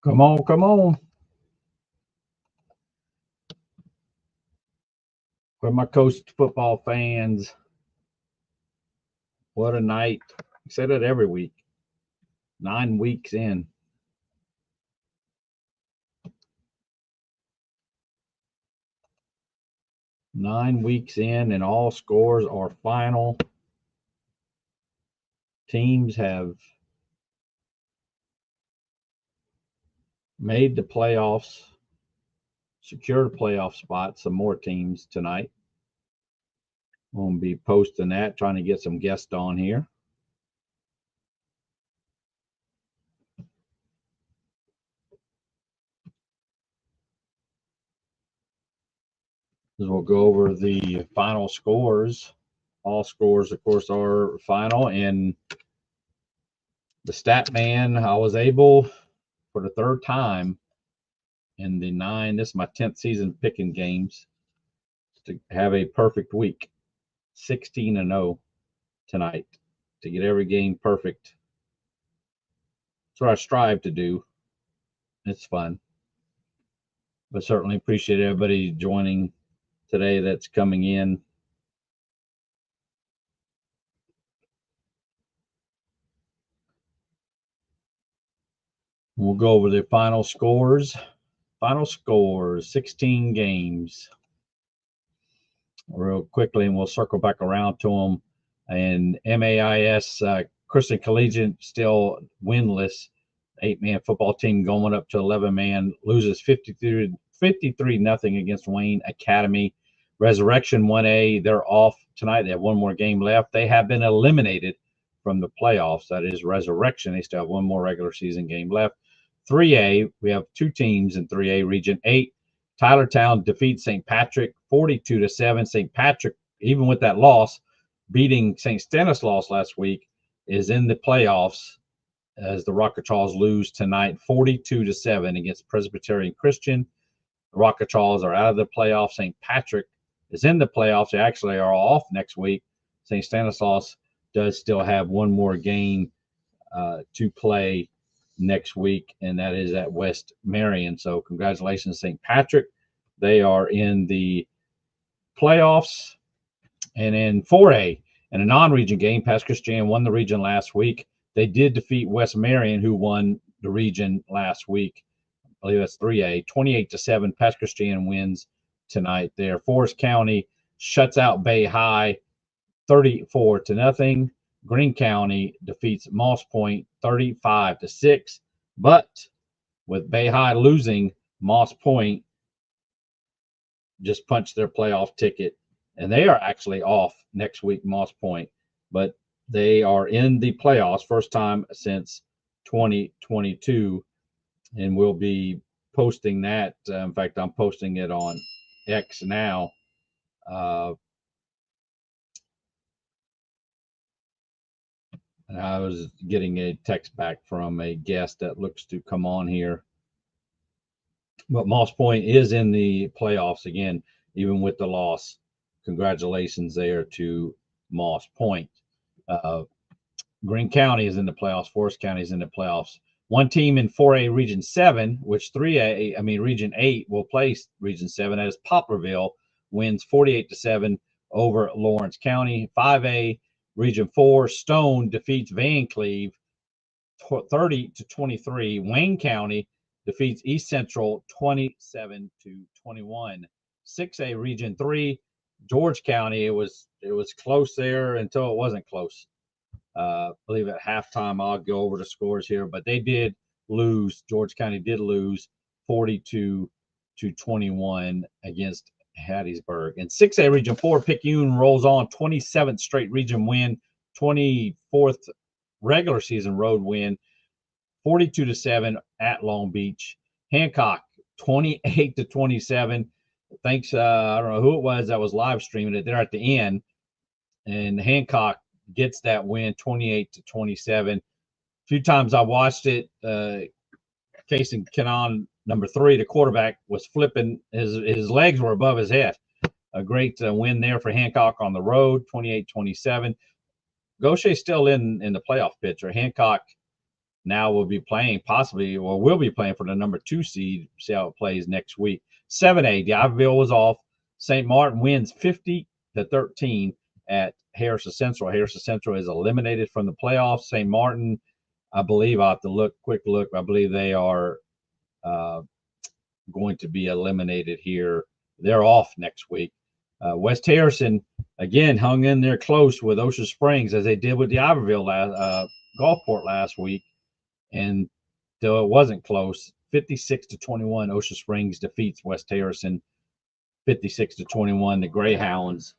Come on, come on. Where my coast football fans? What a night. I say that every week. 9 weeks in. And all scores are final. Teams have made the playoffs, secured a playoff spot. Some more teams tonight. I'm going to be posting that, trying to get some guests on here. We'll go over the final scores. All scores, of course, are final. And the stat man, I was able for the third time in the 9, this is my 10th season picking games, to have a perfect week. 16-0 tonight, to get every game perfect. That's what I strive to do. It's fun. But certainly appreciate everybody joining today that's coming in. We'll go over the final scores. Final scores, 16 games. Real quickly, and we'll circle back around to them. And MAIS, Christian Collegiate, still winless. 8-man football team going up to 11-man, loses 53 nothing against Wayne Academy. Resurrection 1A, they're off tonight. They have one more game left. They have been eliminated from the playoffs. That is Resurrection. They still have one more regular season game left. 3A, we have 2 teams in 3A, Region 8. Tylertown defeats St. Patrick 42-7. St. Patrick, even with that loss, beating St. Stanislaus last week, is in the playoffs as the Rockachals lose tonight 42-7 against Presbyterian Christian. The Rockachals are out of the playoffs. St. Patrick is in the playoffs. They actually are off next week. St. Stanislaus does still have one more game to play next week, and that is at West Marion. So congratulations, St. Patrick. They are in the playoffs. And in 4A, in a non-region game, Pass Christian won the region last week. They did defeat West Marion, who won the region last week. I believe that's 3A. 28-7, Pass Christian wins tonight there. Forest County shuts out Bay High 34-0. Greene County defeats Moss Point 35-6. But with Bay High losing, Moss Point just punched their playoff ticket, and they are actually off next week, Moss Point. But they are in the playoffs, first time since 2022, and we'll be posting that. In fact, I'm posting it on X now. And I was getting a text back from a guest that looks to come on here. But Moss Point is in the playoffs again, even with the loss. Congratulations there to Moss Point. Greene County is in the playoffs. Forest County is in the playoffs. One team in 4A Region 7, which Region 8 will play Region 7, as Poplarville wins 48-7 over Lawrence County. 5A Region 4, Stone defeats Van Cleve 30-23. Wayne County defeats East Central 27-21. 6A Region 3, George County. It was close there until it wasn't close. I believe at halftime, I'll go over the scores here, but they did lose. George County did lose 42-21 against Hattiesburg. In 6A Region 4, Picayune rolls on 27th straight region win, 24th regular season road win, 42-7 at Long Beach. Hancock 28-27. Thanks, I don't know who it was that was live streaming it there at the end, and Hancock gets that win 28-27. A few times I watched it. Casey Cannon, number 3, the quarterback, was flipping. His legs were above his head. A great win there for Hancock on the road, 28-27. Gaucher's still in the playoff picture. Hancock now will be playing possibly, or will be playing for the number 2 seed. See how it plays next week. 7A, D'Iberville was off. St. Martin wins 50-13 at Harrison Central. Harrison Central is eliminated from the playoffs. St. Martin, I believe, I'll have to quick look. I believe they are going to be eliminated here. They're off next week. West Harrison, again, hung in there close with Ocean Springs as they did with D'Iberville Gulfport last week. And though it wasn't close, 56-21, Ocean Springs defeats West Harrison. 56-21, the Greyhounds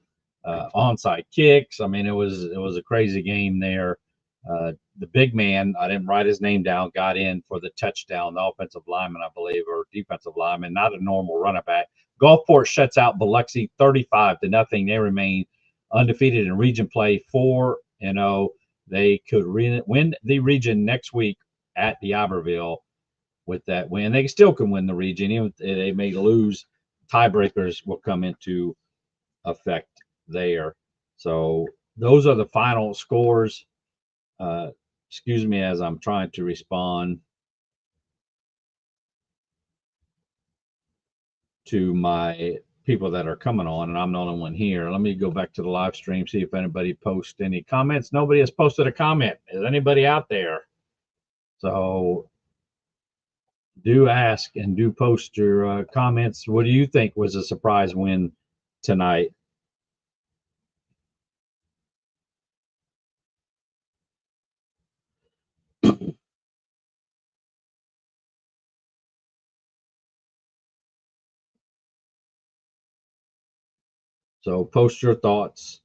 onside kicks. I mean, it was a crazy game there. The big man, I didn't write his name down, got in for the touchdown, the offensive lineman, I believe, or defensive lineman, not a normal running back. Gulfport shuts out Biloxi 35-0. They remain undefeated in region play, 4-0. They could win the region next week at D'Iberville with that win. They still can win the region, even if they may lose. Tiebreakers will come into effect there. So those are the final scores. Excuse me as I'm trying to respond to my people that are coming on, and I'm the only one here. Let me go back to the live stream, see if anybody posts any comments. Nobody has posted a comment. Is anybody out there? So do ask and do post your comments. What do you think was a surprise win tonight? So post your thoughts.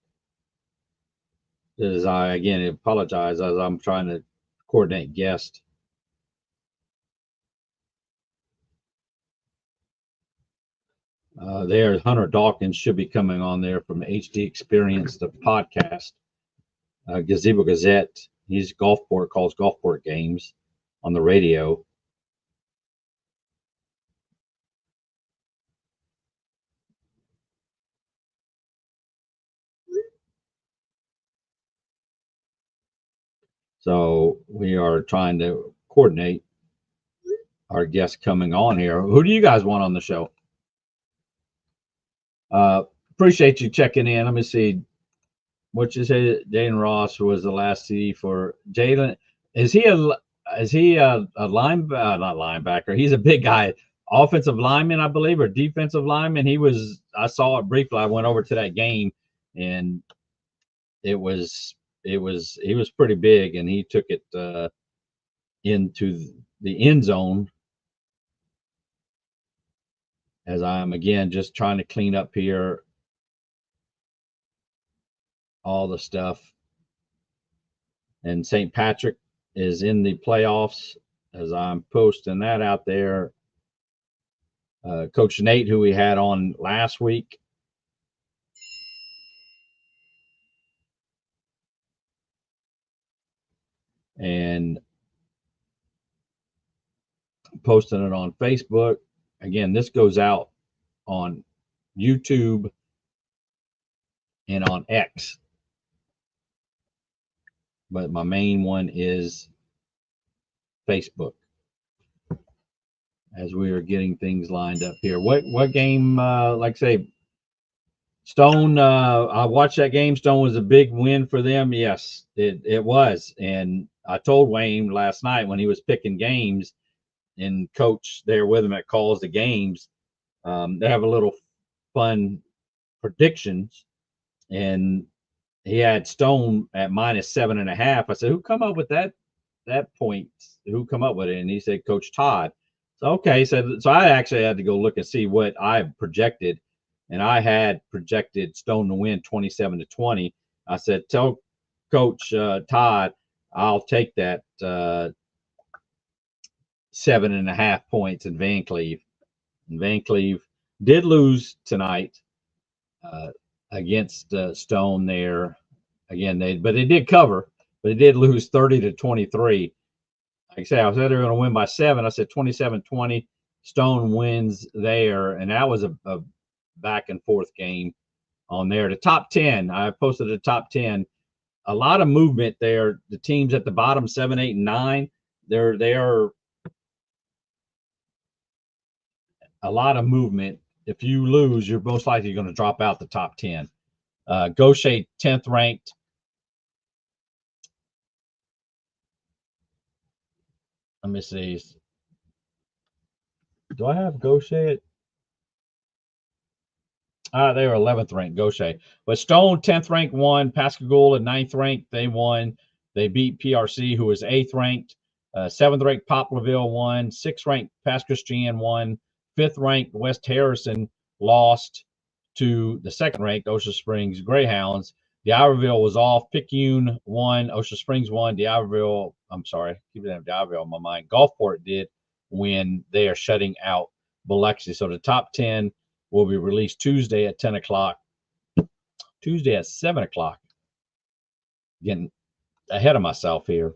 As I again apologize as I'm trying to coordinate guests. There, Hunter Dawkins should be coming on there from HD Experience, the podcast. Gazebo Gazette. He's Gulfport, calls Gulfport games on the radio. So we are trying to coordinate our guests coming on here. Who do you guys want on the show? Appreciate you checking in. Let me see. What you say? Jalen Ross was the last CD for Jalen. Is he a linebacker? Not linebacker. He's a big guy. Offensive lineman, I believe, or defensive lineman. I saw it briefly. I went over to that game, and he was pretty big, and he took it into the end zone. As I'm again just trying to clean up here all the stuff. And St. Patrick is in the playoffs as I'm posting that out there. Coach Nate, who we had on last week, and posting it on Facebook. Again, this goes out on YouTube and on X, but my main one is Facebook. As we are getting things lined up here, what game? Like I say, Stone. I watched that game. Stone was a big win for them. Yes, it was. And I told Wayne last night when he was picking games, and Coach there with him that calls the games, they have a little fun predictions, and he had Stone at -7.5. I said, who come up with that point? Who come up with it? And he said, Coach Todd. Okay, so I actually had to go look and see what I projected, and I had projected Stone to win 27-20. I said, tell Coach Todd, I'll take that 7.5 points in Van Cleve. And Van Cleve did lose tonight uh, against Stone there. Again, but they did cover, but they did lose 30-23. Like I said, I said they were going to win by 7. I said 27-20. Stone wins there, and that was a back and forth game on there. The top 10, I posted the top 10. A lot of movement there. The teams at the bottom, 7, 8, and 9, they are a lot of movement. If you lose, you're most likely going to drop out the top 10. Gaucher, 10th ranked. Let me see. Do I have Gaucher? They were 11th ranked, Gaucher. But Stone, 10th ranked, won. Pascagoula, 9th ranked, they won. They beat PRC, who was 8th ranked. 7th ranked, Poplarville won. 6th ranked, Pass Christian won. 5th ranked, West Harrison lost to the 2nd ranked, Ocean Springs Greyhounds. D'Iberville was off. Picayune won. Ocean Springs won. D'Iberville, I'm sorry, keeping that D'Iberville in my mind. Gulfport did win. They are shutting out Biloxi. So the top 10 will be released Tuesday at 10 o'clock. Tuesday at 7 o'clock. Getting ahead of myself here.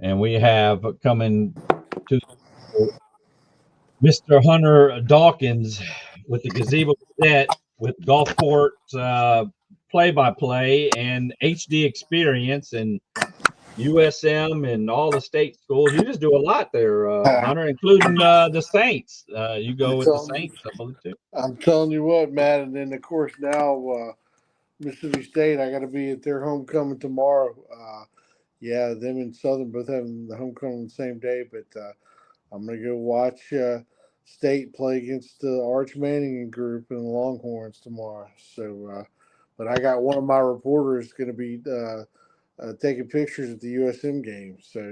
And we have coming to Mr. Hunter Dawkins with the Gazebo Cadet with Gulfport play-by-play and HD experience and USM and all the state schools. You just do a lot there, Hunter, including the Saints. You go with the Saints, I believe, too. I'm telling you what, Matt, and then of course now Mississippi State, I got to be at their homecoming tomorrow. Yeah, them and Southern both having the homecoming the same day, but I'm gonna go watch State play against the Arch Manning group and the Longhorns tomorrow. So, but I got one of my reporters going to be taking pictures at the USM game. So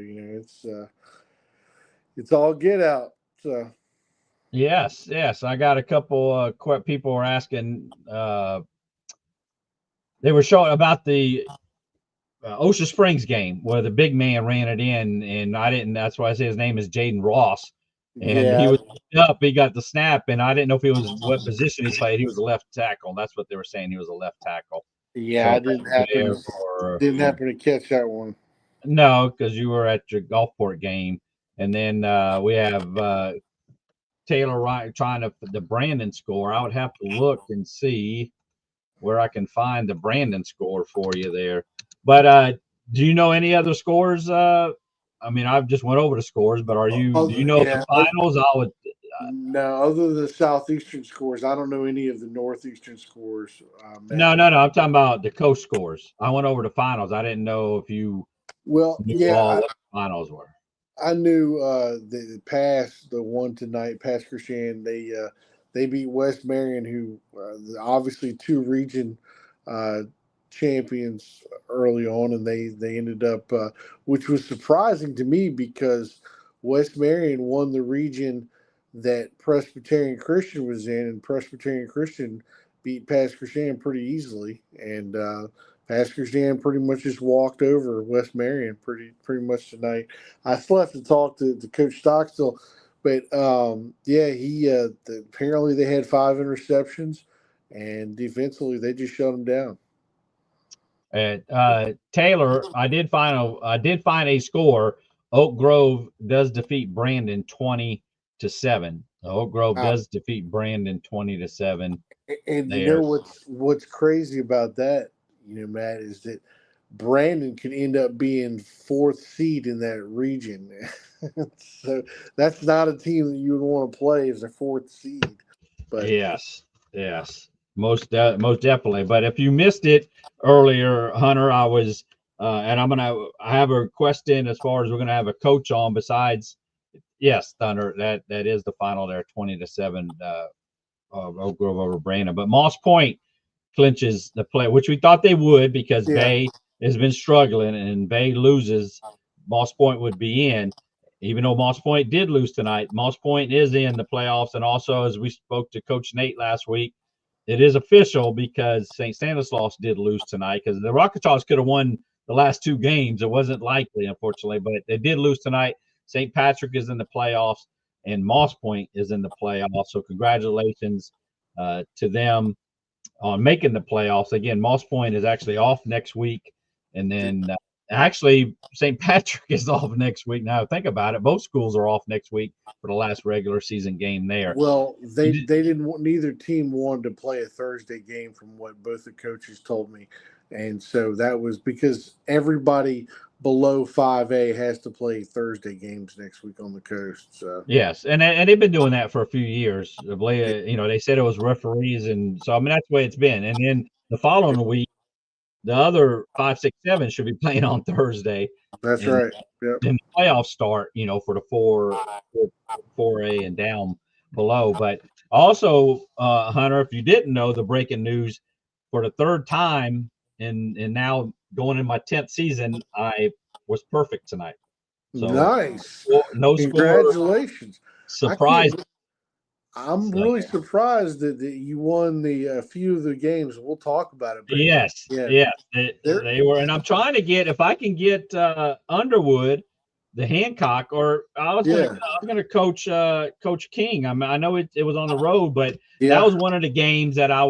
it's all get out. So. Yes. I got a couple people were asking. They were showing about the Ocean Springs game where the big man ran it in, and I didn't. That's why I say his name is Jaden Ross, and he was up. He got the snap, and I didn't know if he was what position he played. He was a left tackle. That's what they were saying. He was a left tackle. Yeah, so I didn't happen to catch that one. No, because you were at your Gulfport game, and then we have Taylor Wright trying to the Brandon score. I would have to look and see where I can find the Brandon score for you there. But do you know any other scores? I mean, I've just went over the scores, but do you know the finals? No, other than the Southeastern scores, I don't know any of the Northeastern scores. No. I'm talking about the coast scores. I went over the finals. I didn't know if you knew all what the finals were. I knew the one tonight, Pass Christian. They beat West Marion, who obviously 2 region champions early on, and they ended up, which was surprising to me because West Marion won the region that Presbyterian Christian was in, and Presbyterian Christian beat Pass Christian pretty easily, and Pass Christian pretty much just walked over West Marion pretty much tonight. I still have to talk to Coach Stockstill, but he apparently they had 5 interceptions, and defensively they just shut them down. Taylor, I did find a score. Oak Grove does defeat Brandon 20-7. Oak Grove does defeat Brandon 20-7. And you know what's crazy about that, Matt, is that Brandon can end up being 4th seed in that region. So that's not a team that you would want to play as a 4th seed. But yes, most definitely. But if you missed it earlier, Hunter, I was, and I have a request in as far as we're gonna have a coach on. Besides, yes, Thunder, that is the final there, 20-7, Oak Grove over Brandon. But Moss Point clinches the play, which we thought they would because Bay has been struggling, and Bay loses, Moss Point would be in. even though Moss Point did lose tonight, Moss Point is in the playoffs. And also, as we spoke to Coach Nate last week, it is official because St. Stanislaus did lose tonight, because the Rocketaws could have won the last 2 games. It wasn't likely, unfortunately, but they did lose tonight. St. Patrick is in the playoffs, and Moss Point is in the playoffs. So congratulations to them on making the playoffs. Again, Moss Point is actually off next week, and then actually St. Patrick is off next week. Now think about it, both schools are off next week for the last regular season game there. Well, they didn't want, neither team wanted to play a Thursday game from what both the coaches told me, and so that was because everybody below 5A has to play Thursday games next week on the coast. So yes, and they've been doing that for a few years. They said it was referees, and so I mean that's the way it's been. And then the following week, the other 5, 6, 7 should be playing on Thursday. That's right. Yep. Then the playoffs start, for the 4A and down below. But also, Hunter, if you didn't know, the breaking news, for the 3rd time and now going in my 10th season, I was perfect tonight. So nice. No Congratulations. Surprise. I'm really surprised that you won a few of the games. We'll talk about it. Yes. They were, and I'm trying to get, if I can get Underwood, the Hancock, or I was going to coach Coach King. I know it was on the road, but that was one of the games that I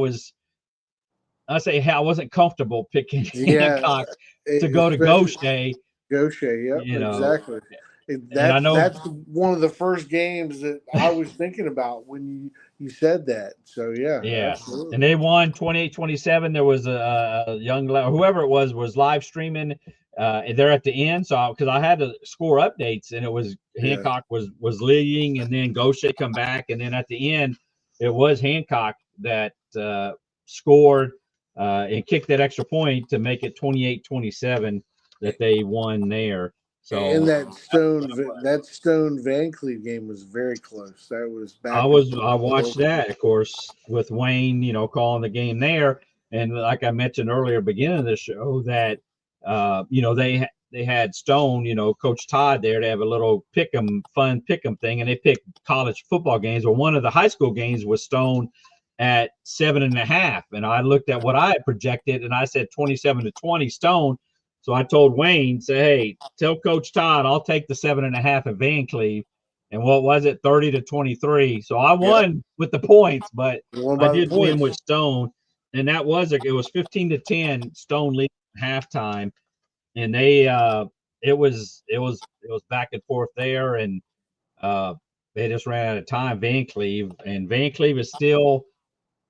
wasn't comfortable picking Hancock to go to Gaucher. Gaucher, exactly. That's one of the first games that I was thinking about when you said that. So absolutely. And they won 28-27. There was a young whoever it was live streaming there at the end. So because I had to score updates, and it was Hancock was leading, and then Gaucher come back, and then at the end it was Hancock that scored and kicked that extra point to make it 28-27 that they won there. So, and that Stone Van Cleve game was very close. That was back. I watched that, of course, with Wayne, calling the game there. And like I mentioned earlier, beginning of the show, that they had Stone, Coach Todd there to have a little fun pick'em thing, and they picked college football games. Well, one of the high school games was Stone at 7.5, and I looked at what I had projected, and I said 27-20 Stone. So I told Wayne, hey, tell Coach Todd I'll take the 7.5 at Van Cleve. And what was it, 30-23? So I won with the points, but I did win with Stone. And it was 15-10 Stone leading halftime. And it was back and forth there, and they just ran out of time, Van Cleve. And Van Cleve is still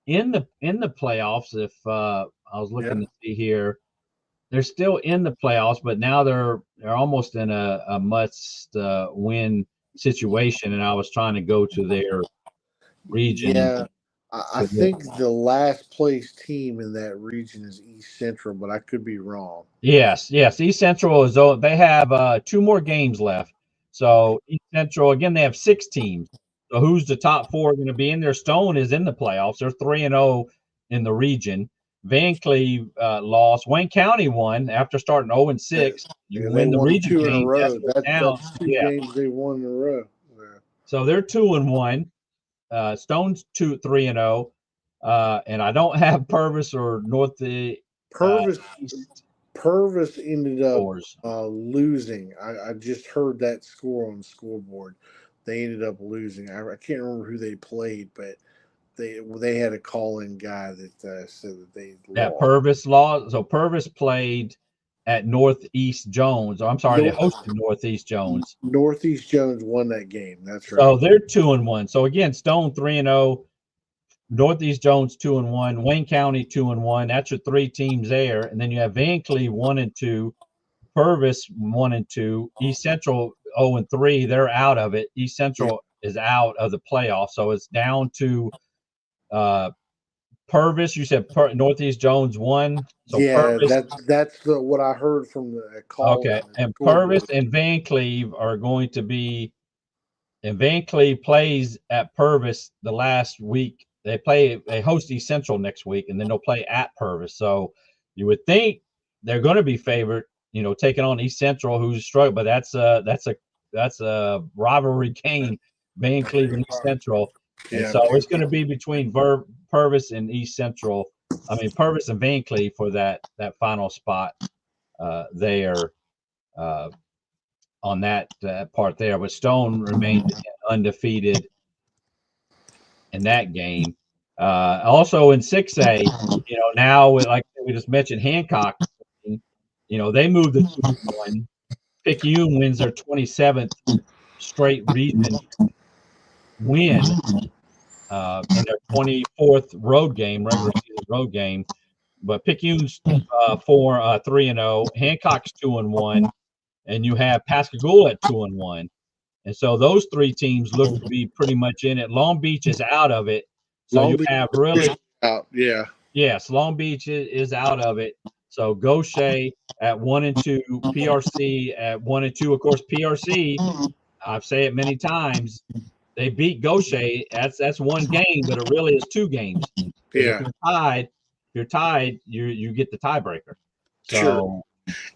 in the playoffs. If I was looking to see here. They're still in the playoffs, but now they're almost in a must win situation. And I was trying to go to their region. Yeah, I think the last place team in that region is East Central, but I could be wrong. Yes. East Central they have 2 more games left. So East Central, again, they have 6 teams. So who's the top 4 going to be in there? Stone is in the playoffs. They're 3-0 in the region. Van Cleve lost. Wayne County won after starting 0-6. You win the region 2 in a row. That's 2 games they won in a row. Yeah. So they're 2-1. Stone's 3-0. And I don't have Purvis or North. Purvis ended up losing. I just heard that score on the scoreboard. They ended up losing. I can't remember who they played, but they had a call-in guy that said that they lost. Purvis lost. So Purvis played at Northeast Jones. They hosted Northeast Jones. Northeast Jones won that game. That's right. So they're 2-1. So again, Stone 3-0, Northeast Jones 2-1, Wayne County 2-1. That's your 3 teams there. And then you have Van Cleve 1-2, Purvis 1-2, East Central 0-3. They're out of it. East Central is out of the playoffs. So it's down to Purvis. You said Northeast Jones 1. So Purvis, that's what I heard from the call. Okay, and Purvis and Van Cleve are going to be, and Van Cleve plays at Purvis the last week. They host East Central next week, and then they'll play at Purvis. So you would think they're going to be favored, taking on East Central, who's struggling. But that's a that's a rivalry game, Van Cleve and East Central. And Yeah. so it's going to be between Purvis and East Central. I mean, Purvis and Van Cleve for that final spot there on that part there. But Stone remained undefeated in that game. Also in 6A, now like we just mentioned, Hancock, they moved to 2-1. Picayune wins their 27th straight region win in their 24th road game, regular season road game. But Picayune's 3-0, Hancock's 2-1, and you have Pascagoula at 2-1. And so those three teams look to be pretty much in it. Long Beach is out of it. So Long you Beach have really out. Yeah. Yes, Long Beach is out of it. So Gaucher at 1-2, PRC at 1-2. Of course, PRC, I've said it many times, they beat Gaucher. That's one game, but it really is two games. Yeah. If you're tied, you get the tiebreaker. So, sure.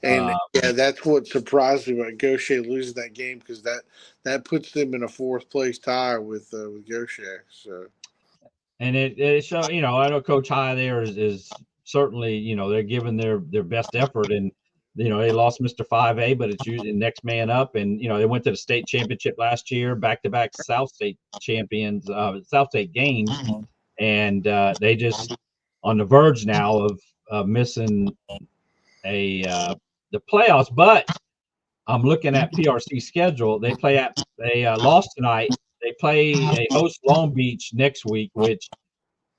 And that's what surprised me about Gaucher losing that game, because that puts them in a fourth place tie with Gaucher. So, and it show I know Coach High there is certainly they're giving their best effort, and they lost Mr. 5A, but it's usually next man up, and they went to the state championship last year, back-to-back South State champions, South State games, and they just on the verge now of missing the playoffs. But I'm looking at PRC schedule. They lost tonight. They play host Long Beach next week, which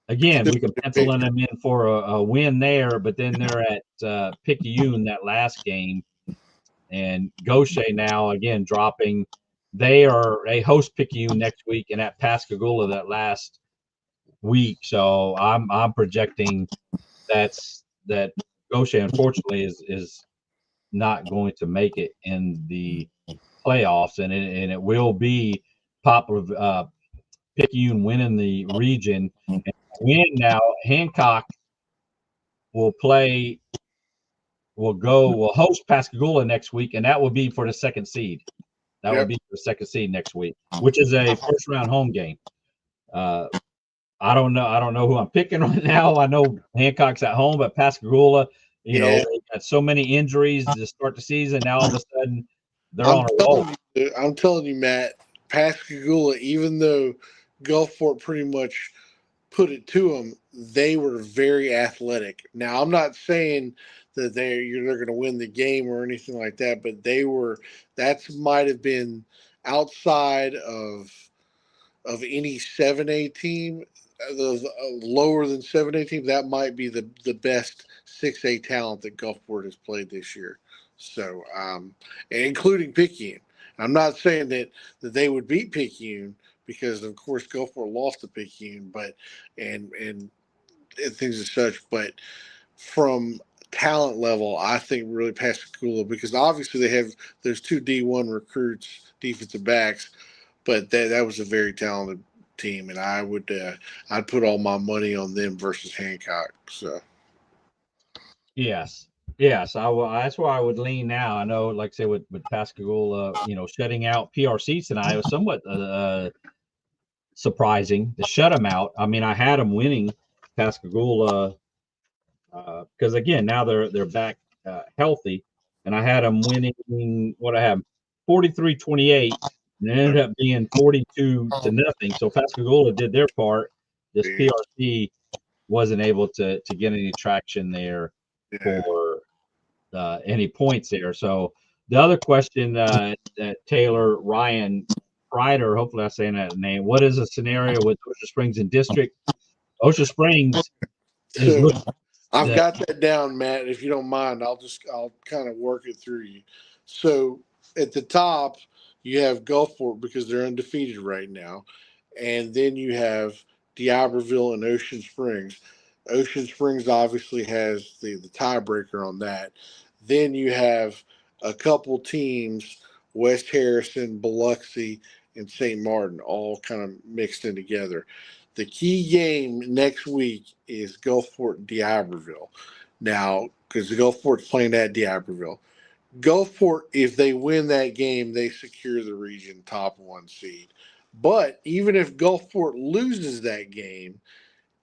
again we can pencil them in for a win there. But then they're at Picayune that last game, and Gaucher now again dropping. They host Picayune next week, and at Pascagoula that last week. So I'm projecting that Gaucher unfortunately is not going to make it in the playoffs, and it will be popular Picayune winning the region. And win now, Hancock will host Pascagoula next week, and that will be for the second seed. That will be for the second seed next week, which is a first round home game. I don't know who I'm picking right now. I know Hancock's at home, but Pascagoula, they got so many injuries to start the season. Now all of a sudden they're on a roll. I'm telling you, Matt, Pascagoula, even though Gulfport pretty much put it to them, they were very athletic. Now, I'm not saying that they're going to win the game or anything like that, but that might have been outside of any 7A team, lower than 7A team, that might be the best 6A talent that Gulfport has played this year. So, including Picayune. I'm not saying that they would beat Picayune, because of course Gulfport lost to Picayune, but and things as such. But from talent level, I think really Pascagoula, because obviously they have those two D1 recruits, defensive backs, but that was a very talented team, and I'd put all my money on them versus Hancock. So yes, that's where I would lean now. I know, like I say, with Pascagoula, shutting out PRC tonight was somewhat surprising to shut them out. I mean, I had them winning Pascagoula because again now they're back healthy, and I had them winning. What I have 43-28, and it ended up being 42-0. So Pascagoula did their part. This PRC wasn't able to get any traction there for any points there. So the other question that Taylor Ryan Ryder, hopefully I'm saying that name. What is a scenario with Osha Springs and District? Osha Springs is looking. I've got that down, Matt. If you don't mind, I'll kind of work it through you. So at the top, you have Gulfport because they're undefeated right now, and then you have D'Iberville and Ocean Springs. Ocean Springs obviously has the tiebreaker on that. Then you have a couple teams, West Harrison, Biloxi, and St. Martin, all kind of mixed in together. The key game next week is Gulfport and D'Iberville. Now, because the Gulfport's playing at D'Iberville. Gulfport, if they win that game, they secure the region top 1 seed. But even if Gulfport loses that game,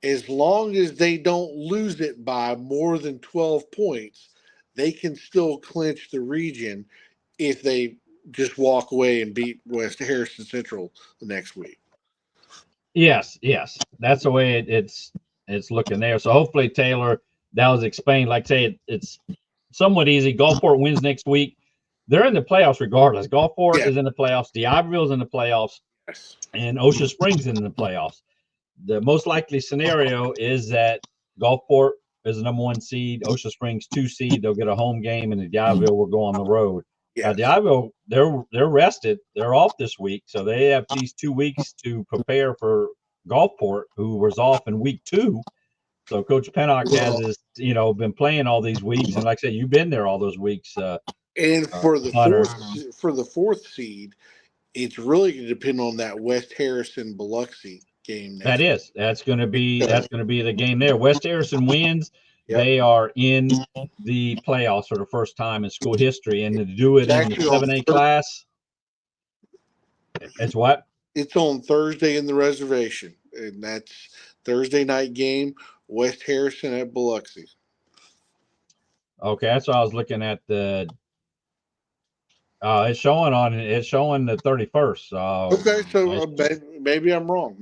as long as they don't lose it by more than 12 points, they can still clinch the region if they just walk away and beat West Harrison Central the next week. Yes, that's the way it's looking there. So hopefully, Taylor, that was explained. Like I say, it's somewhat easy. Gulfport wins next week. They're in the playoffs regardless. Gulfport is in the playoffs. D'Iberville's in the playoffs, and Ocean Springs in the playoffs. The most likely scenario is that Gulfport is the number 1 seed, Ocean Springs 2 seed. They'll get a home game, and the D'Iberville will go on the road. D'Iberville, they're rested. They're off this week, so they have these 2 weeks to prepare for Gulfport, who was off in week 2. So Coach Pennock has been playing all these weeks, and like I said, you've been there all those weeks. And for the fourth seed, it's really going to depend on that West Harrison Biloxi game. That's going to be the game there. West Harrison wins. Yep. They are in the playoffs for the first time in school history, and to do it in the 7A class, it's what? It's on Thursday in the reservation, and that's Thursday night game. West Harrison at Biloxi. Okay, that's what I was looking at. It's showing the 31st. Okay, so maybe I'm wrong.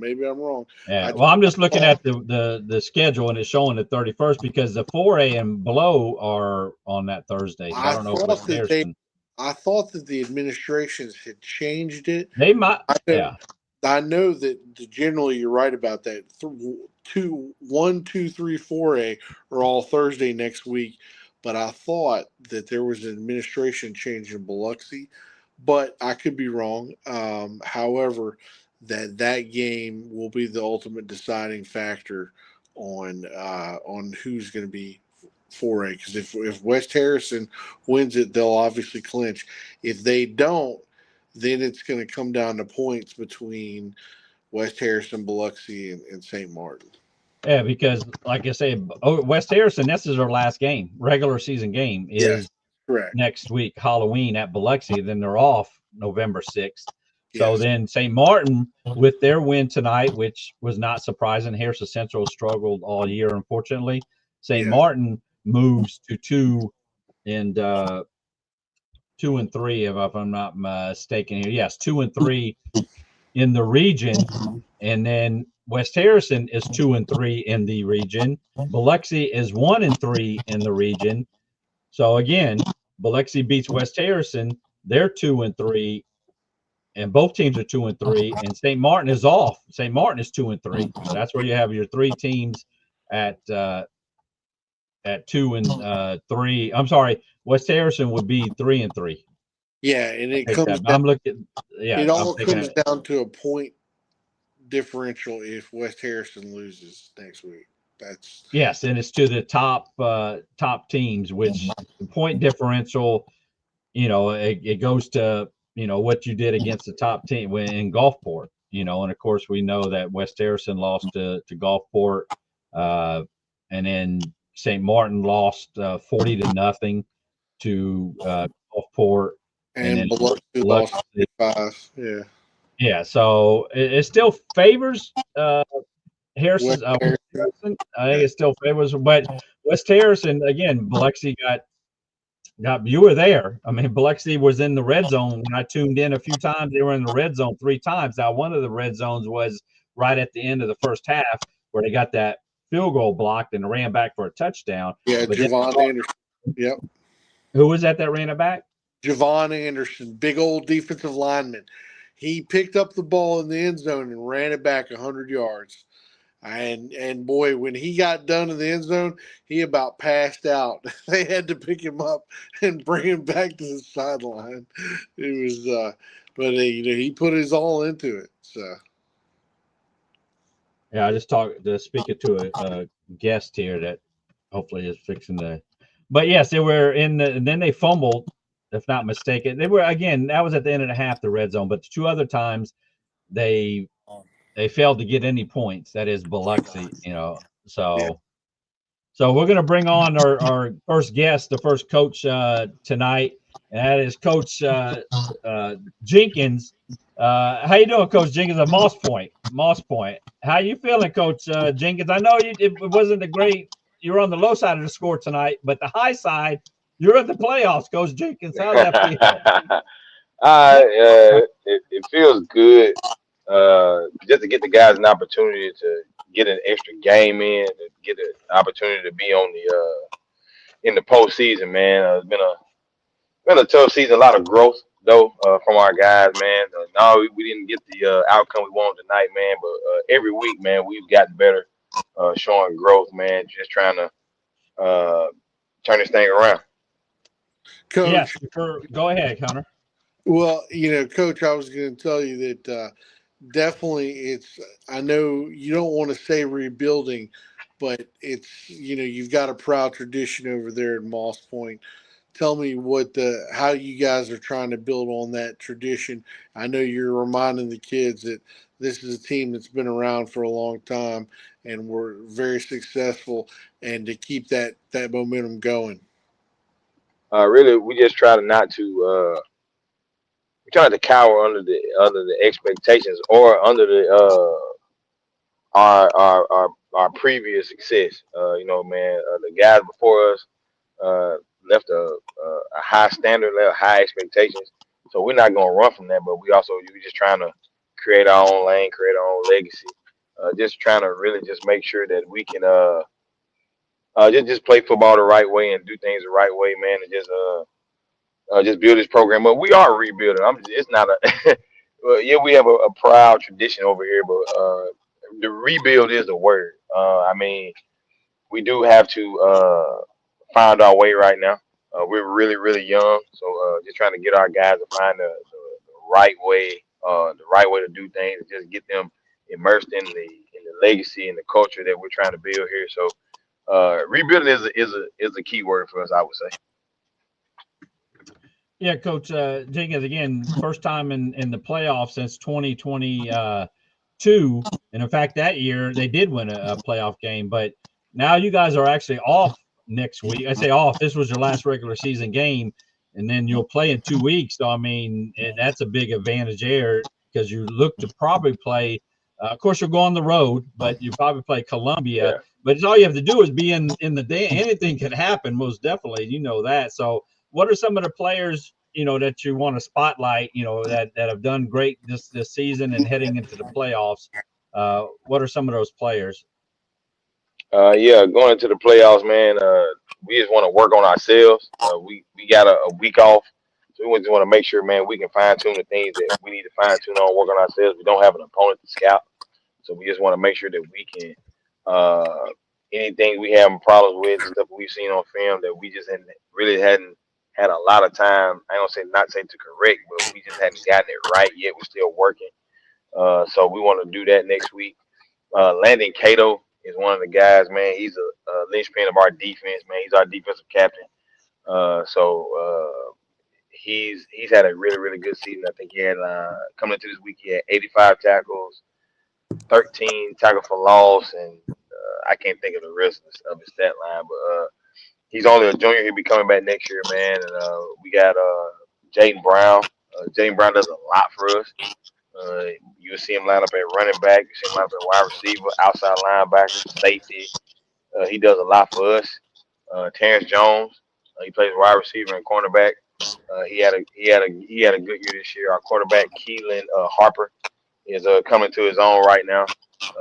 Yeah. Well, I'm just looking at the schedule, and it's showing the 31st because the 4A and below are on that Thursday. So I don't know if I thought that the administrations had changed it. They might. I know that generally you're right about that. 1, 2, 3, 4A are all Thursday next week. But I thought that there was an administration change in Biloxi, but I could be wrong. However, that game will be the ultimate deciding factor on who's going to be 4A. Because if West Harrison wins it, they'll obviously clinch. If they don't, then it's going to come down to points between West Harrison, Biloxi, and St. Martin. Yeah, because like I say, West Harrison, this is their last game, regular season game is correct next week, Halloween at Biloxi. Then they're off November 6th. So then St. Martin, with their win tonight, which was not surprising, Harrison Central struggled all year, unfortunately. St. Martin moves to 2 and 3, if I'm not mistaken here. Yes, 2 and 3 in the region, and then West Harrison is 2 and 3 in the region. Biloxi is 1 and 3 in the region. So again, Biloxi beats West Harrison. They're 2 and 3, and both teams are 2 and 3. And St. Martin is off. St. Martin is 2 and 3. So that's where you have your 3 teams at 2 and 3. I'm sorry, West Harrison would be 3 and 3. Yeah, and it comes. It all comes down to a point differential if West Harrison loses next week. Yes, and it's to the top teams, which the point differential, it goes to what you did against the top team in Gulfport, and of course we know that West Harrison lost to Gulfport, and then St. Martin lost 40-0 to Gulfport, and then Biloxi lost 5. Yeah, so it still favors Harrison. Harrison. I think it still favors, but West Harrison again. Biloxi got. You were there. I mean, Biloxi was in the red zone when I tuned in a few times. They were in the red zone 3 times. Now, one of the red zones was right at the end of the first half where they got that field goal blocked and ran back for a touchdown. Yeah, Javon Anderson. Yep. Who was that ran it back? Javon Anderson, big old defensive lineman. He picked up the ball in the end zone and ran it back 100 yards. And boy, when he got done in the end zone, he about passed out. They had to pick him up and bring him back to the sideline. It was, but he put his all into it. So, yeah, I just speaking to a guest here that hopefully is fixing the. But yes, they were and then they fumbled, if not mistaken. They were again. That was at the end of the half, the red zone. But the 2 other times, they failed to get any points. That is Biloxi, So we're going to bring on our first guest, the first coach tonight. and that is Coach Jenkins. How you doing, Coach Jenkins of Moss Point? Moss Point. How you feeling, Coach Jenkins? I know it wasn't a great. You were on the low side of the score tonight, but the high side, you're at the playoffs, Coach Jenkins. How's that feel? It feels good just to get the guys an opportunity to get an extra game in, to get an opportunity to be on the in the postseason. Man, it's been a tough season, a lot of growth though from our guys, man. No, we didn't get the outcome we wanted tonight, man. But every week, man, we've gotten better, showing growth, man. Just trying to turn this thing around. Coach. Yes, go ahead, Connor. Well, Coach, I was going to tell you that definitely I know you don't want to say rebuilding, but you've got a proud tradition over there at Moss Point. Tell me how you guys are trying to build on that tradition. I know you're reminding the kids that this is a team that's been around for a long time and we're very successful, and to keep that momentum going. Really, we just try to not to we try to cower under the expectations or under the our previous success. Man, the guys before us left a high standard, left high expectations. So we're not going to run from that, but we're just trying to create our own lane, create our own legacy. Just trying to really just make sure that we can just play football the right way and do things the right way, man, and just build this program up. We are rebuilding. It's not a well, yeah, we have a proud tradition over here, but the rebuild is the word. I mean, we do have to find our way right now. We're really, really young, so just trying to get our guys to find the right way to do things, and just get them immersed in the legacy and the culture that we're trying to build here. So rebuilding is a key word for us, I would say. Yeah, Coach Jenkins, again, first time in the playoffs since 2022. And in fact, that year they did win a playoff game. But now you guys are actually off next week. I say off. This was your last regular season game, and then you'll play in 2 weeks. So, I mean, that's a big advantage there because you look to probably play. Of course, you'll go on the road, but you probably play Columbia. Yeah. But all you have to do is be in the day. Anything could happen, most definitely. You know that. So, what are some of the players that you want to spotlight? That have done great this season and heading into the playoffs. What are some of those players? Yeah, going into the playoffs, man. We just want to work on ourselves. We got a week off, so we just want to make sure, man, we can fine tune the things that we need to fine tune on, work on ourselves. We don't have an opponent to scout, so we just want to make sure that we can anything we having problems with, stuff we've seen on film that we just hadn't had a lot of time. I don't say not say to correct, but we just hadn't gotten it right yet. We're still working, so we want to do that next week. Landon Cato is one of the guys, man. He's a linchpin of our defense, man. He's our defensive captain. So he's had a really, really good season. I think he had coming into this week, he had 85 tackles, 13 tackle for loss, and I can't think of the rest of his stat line, but he's only a junior. He'll be coming back next year, man. And we got Jaden Brown. Jaden Brown does a lot for us. You'll see him line up at running back. You see him line up at wide receiver, outside linebacker, safety. He does a lot for us. Terrence Jones, he plays wide receiver and cornerback. He had a good year this year. Our quarterback Keelan Harper is coming to his own right now.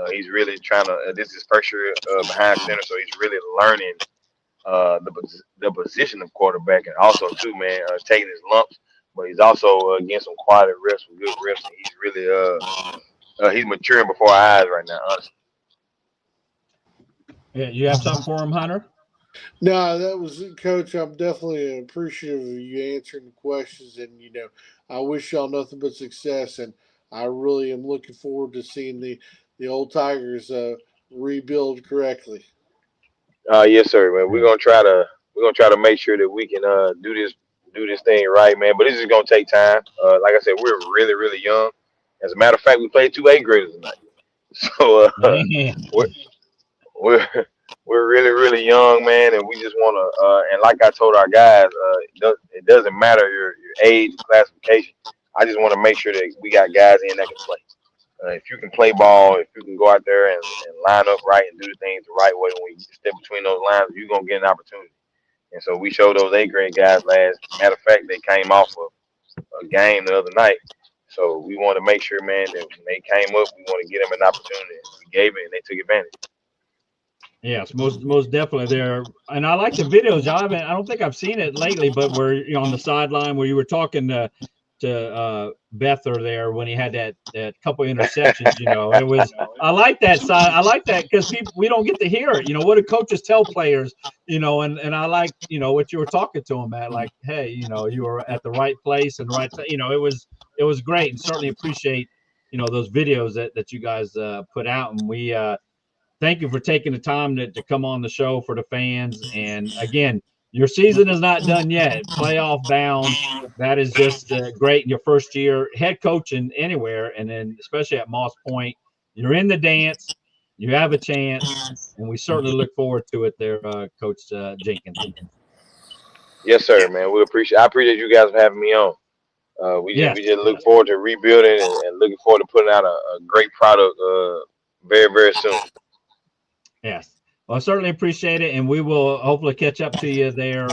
He's really trying to. This is his first year behind center, so he's really learning the position of quarterback, and also too, man, taking his lumps. But he's also getting some quality reps, some good reps. And he's really he's maturing before our eyes right now, honestly. Yeah, you have something for him, Hunter? No, that was Coach. I'm definitely appreciative of you answering the questions, and I wish y'all nothing but success. And I really am looking forward to seeing the old Tigers rebuild correctly. Yes, sir, man. We're gonna try to make sure that we can do this thing right, man. But this is gonna take time. Like I said, we're really, really young. As a matter of fact, we played 2 8th graders tonight, so we're we're really, really young, man, and we just want to. And like I told our guys, it doesn't matter your age, classification. I just want to make sure that we got guys in that can play. If you can play ball, if you can go out there and line up right and do the things the right way, when we step between those lines, you're gonna get an opportunity. And so we showed those A-grade guys last. Matter of fact, they came off of a game the other night. So we want to make sure, man, that when they came up, we want to get them an opportunity. We gave it, and they took advantage. Yes, most definitely there. And I like the videos. I don't think I've seen it lately, but where you're on the sideline where you were talking to Bether there when he had that couple interceptions. It was. I like that side. I like that because we don't get to hear it. What do coaches tell players? And I like what you were talking to him at. Like, hey, you were at the right place and right. It was great, and certainly appreciate those videos that you guys put out, and we. Thank you for taking the time to come on the show for the fans. And again, your season is not done yet. Playoff bound. That is just great in your first year head coaching anywhere. And then especially at Moss Point, you're in the dance. You have a chance. And we certainly look forward to it there, Coach Jenkins. Yes, sir, man. I appreciate you guys for having me on. We just look forward to rebuilding and looking forward to putting out a great product very, very soon. Yes. Well, I certainly appreciate it, and we will hopefully catch up to you there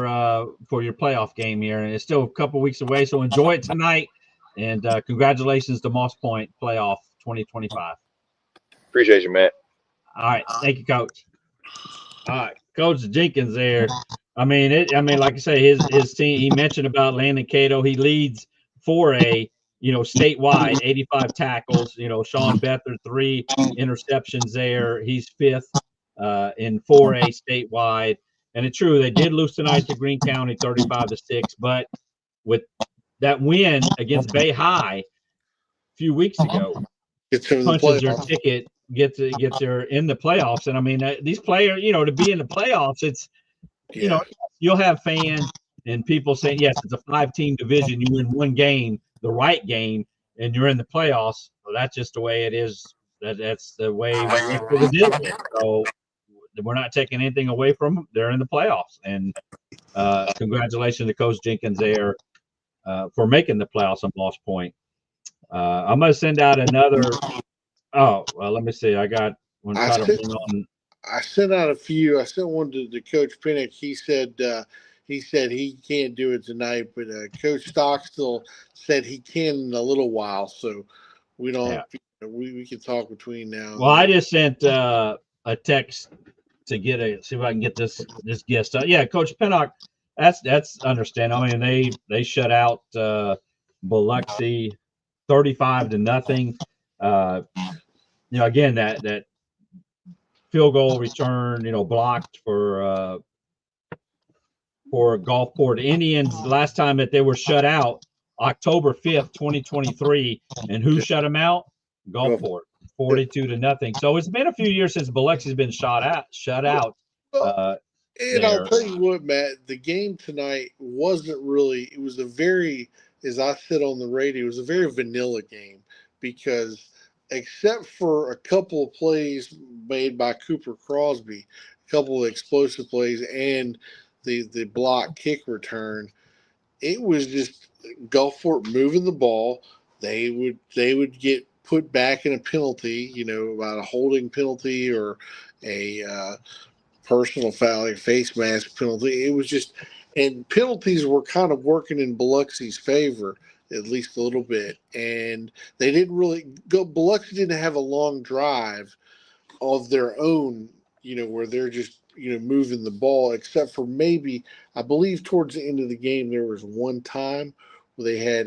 for your playoff game here. And it's still a couple weeks away, so enjoy it tonight. And congratulations to Moss Point playoff 2025. Appreciate you, Matt. All right. Thank you, Coach. All right. Coach Jenkins there. I mean, like I say, his team, he mentioned about Landon Cato. He leads 4A, statewide, 85 tackles. Sean Bether, 3 interceptions there. He's 5th. In 4A statewide, and it's true they did lose tonight to Greene County 35-6, but with that win against Bay High a few weeks ago, punches their ticket, gets her in the playoffs. And I mean, these players, to be in the playoffs, it's you'll have fans and people saying, yes, it's a 5-team division. You win one game, the right game, and you're in the playoffs. Well, that's just the way it is. That's the way we deal with it. So we're not taking anything away from them. They're in the playoffs. And congratulations to Coach Jenkins there for making the playoffs on Moss Point. I'm going to send out another. Oh, well, let me see. I got one. I sent out a few. I sent one to Coach Pinnock. He said he can't do it tonight, but Coach Stockstill said he can in a little while. So we don't. Yeah. We can talk between now. Well, I just sent a text to see if I can get this guest. Yeah, Coach Pinnock, that's understandable. I mean, they shut out Biloxi 35-0. Again, that field goal return, blocked for Gulfport Indians. The last time that they were shut out, October 5th, 2023, and who shut them out? Gulfport, 42-0. So it's been a few years since Biloxi's been shut out. And I'll tell you what, Matt, the game tonight wasn't really. It was as I said on the radio, it was a very vanilla game because except for a couple of plays made by Cooper Crosby, a couple of explosive plays, and the block kick return, it was just Gulfport moving the ball. They would get put back in a penalty, about a holding penalty or a personal foul, a face mask penalty. It was just, and penalties were kind of working in Biloxi's favor, at least a little bit. And they didn't really go. Biloxi didn't have a long drive of their own, where they're just, moving the ball, except for maybe, I believe towards the end of the game, there was one time where they had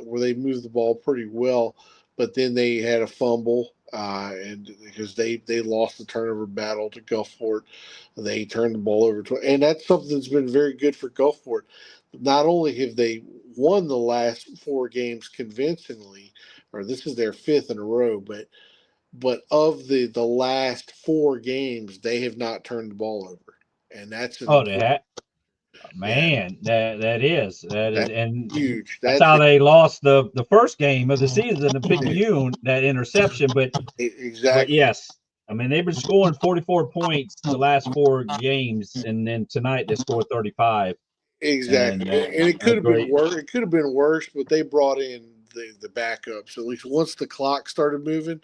where they moved the ball pretty well, but then they had a fumble, and because they lost the turnover battle to Gulfport, they turned the ball over to, and that's something that's been very good for Gulfport. Not only have they won the last 4 games convincingly, or this is their 5th in a row, but of the last 4 games, they have not turned the ball over, and that's man, that is and huge. That's how they lost the first game of the season, the Picayune, that interception. But exactly. But yes, I mean, they've been scoring 44 points the last 4 games, and then tonight they scored 35. Exactly, And and it could have been great. worse. It could have been worse, but they brought in the backups. At least once the clock started moving,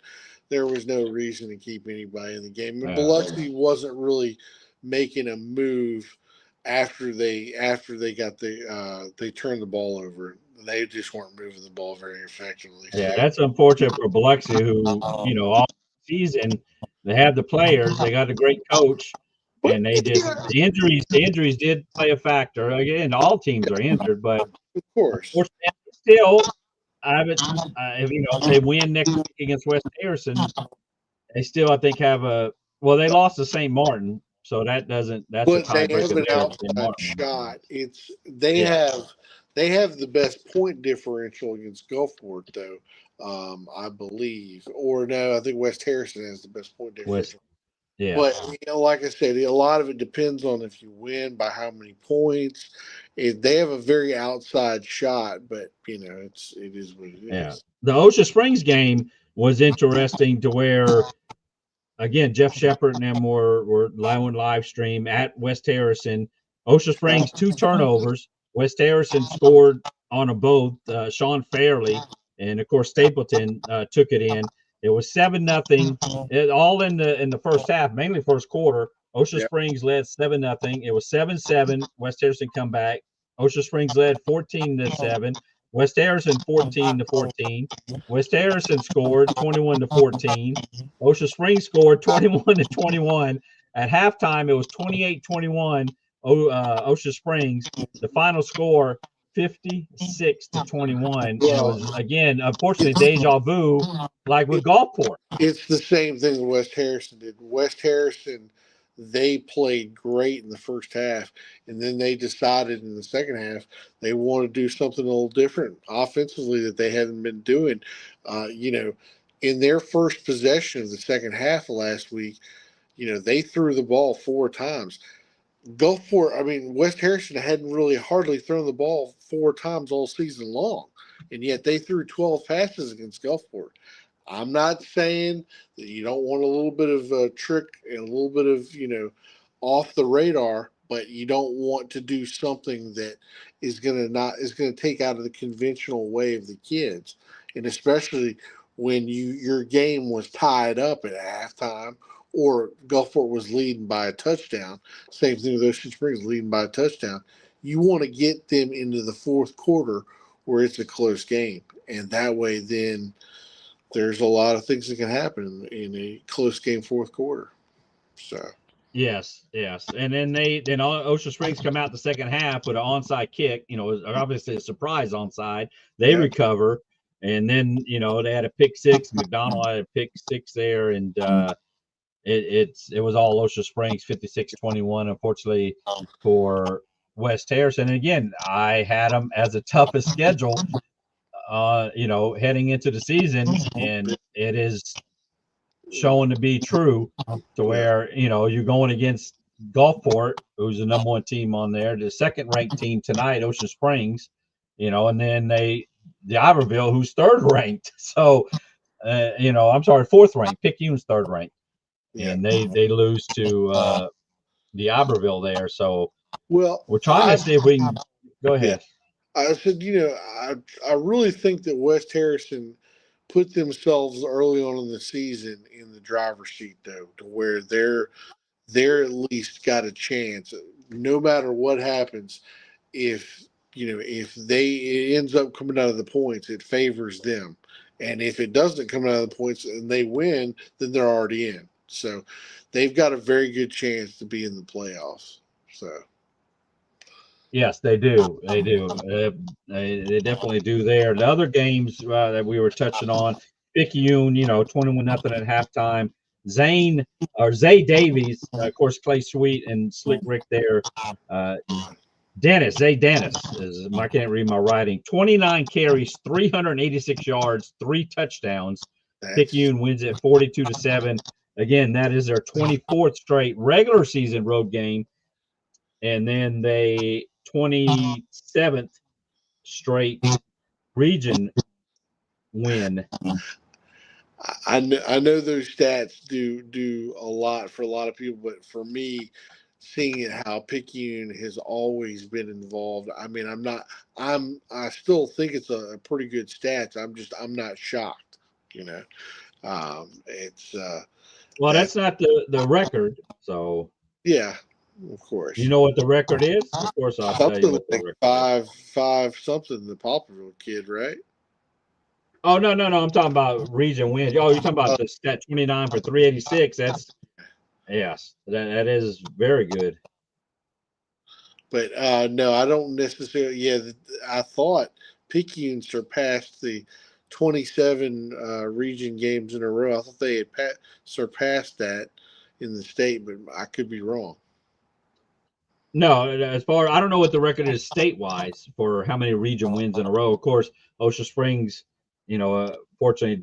there was no reason to keep anybody in the game. And Biloxi wasn't really making a move after they got they turned the ball over. They just weren't moving the ball very effectively. Yeah, So. that's unfortunate for Biloxi, who all season they had the players, they got a great coach, and they just the injuries did play a factor. Again, all teams are injured, but Of course. Still, I haven't. If they win next week against West Harrison, they still, I think, have a. Well, they lost to St. Martin, so that's a But they have tiebreaker an there. outside shot. They have the best point differential against Gulfport, though. I believe, or no, I think West Harrison has the best point differential. Yeah. But like I said, a lot of it depends on if you win by how many points. They have a very outside shot, but it is what it is. Yeah. The Ocean Springs game was interesting to where, again, Jeff Shepard and them were live stream at West Harrison. Ocean Springs 2 turnovers. West Harrison scored on a both. Sean Fairley and of course Stapleton took it in. It was 7-0. All in the first half, mainly first quarter. Ocean Springs led 7-0. It was 7-7. West Harrison come back. Ocean Springs led 14-7. West Harrison 14-14. West Harrison scored 21-14. Ocean Springs scored 21-21. At halftime, it was 28-21. Ocean Springs. The final score 56-21. And it was, again, unfortunately, deja vu, like with Gulfport. It's the same thing that West Harrison did. West Harrison, they played great in the first half, and then they decided in the second half they want to do something a little different offensively that they hadn't been doing. In their first possession of the second half of last week, they threw the ball 4 times. West Harrison hadn't really hardly thrown the ball 4 times all season long, and yet they threw 12 passes against Gulfport. I'm not saying that you don't want a little bit of a trick and a little bit of, off the radar, but you don't want to do something that is going to take out of the conventional way of the kids. And especially when your game was tied up at halftime or Gulfport was leading by a touchdown. Same thing with Ocean Springs leading by a touchdown. You want to get them into the fourth quarter where it's a close game. And that way then there's a lot of things that can happen in a close game fourth quarter. So Yes. And then Ocean Springs come out the second half with an onside kick, obviously a surprise onside. They recover, and then they had a pick six. McDonald had a pick six there, and it was all Ocean Springs 56-21, unfortunately for West Harrison. And again, I had them as the toughest schedule heading into the season, and it is showing to be true, to where you're going against Gulfport, who's the number 1 team on there, the second ranked team tonight, Ocean Springs, and then the Iberville, who's third ranked. So I'm sorry, fourth ranked. Picayune's third ranked, and they lose to the Iberville there. So we're trying to see if we can go ahead. I said, I really think that West Harrison put themselves early on in the season in the driver's seat, though, to where they're at least got a chance, no matter what happens. If it ends up coming out of the points, it favors them, and if it doesn't come out of the points and they win, then they're already in. So they've got a very good chance to be in the playoffs. So. Yes, they do. They do. They definitely do there. The other games that we were touching on, Picayune, 21-0 at halftime. Zay Davies, of course, Clay Sweet and Slick Rick there. Zay Dennis, I can't read my writing. 29 carries, 386 yards, 3 touchdowns. Picayune wins it 42-7. Again, that is their 24th straight regular season road game. And then they 27th straight region win. I know those stats do a lot for a lot of people, but for me, seeing it how Picayune has always been involved. I mean, I still think it's a pretty good stats. I'm not shocked. You know, it's Well, that that's not the record. So yeah, of you course. know what the record is? Of course, I'll tell you Something what the like record is. five something. The Poplarville kid, right? Oh no, I'm talking about region wins. Oh, you're talking about the stat 29 for 386. That's yes, that is very good. But no, I don't necessarily. Yeah, I thought Picayune surpassed the 27 region games in a row. I thought they had surpassed that in the state, but I could be wrong. No, as far I don't know what the record is state-wise for how many region wins in a row. Of course, Ocean Springs, fortunately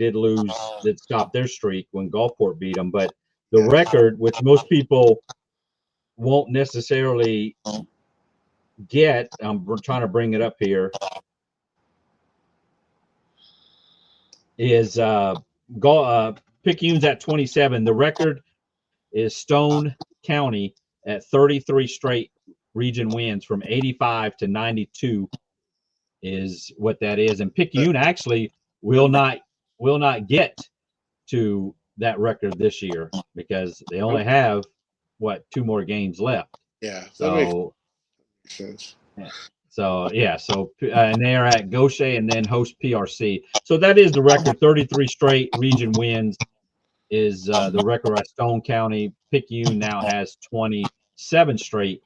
did stop their streak when Gulfport beat them. But the Yeah, record, which most people won't necessarily get, we're trying to bring it up here, is Picayune's at 27. The record is Stone County at 33 straight region wins from 85 to 92 is what that is. And Picayune actually will not get to that record this year because they only have two more games left. yeah, that makes So sense. and they are at Gaucher and then host PRC. So that is the record. 33 straight region wins is the record at Stone County. Picayune now has 27 straight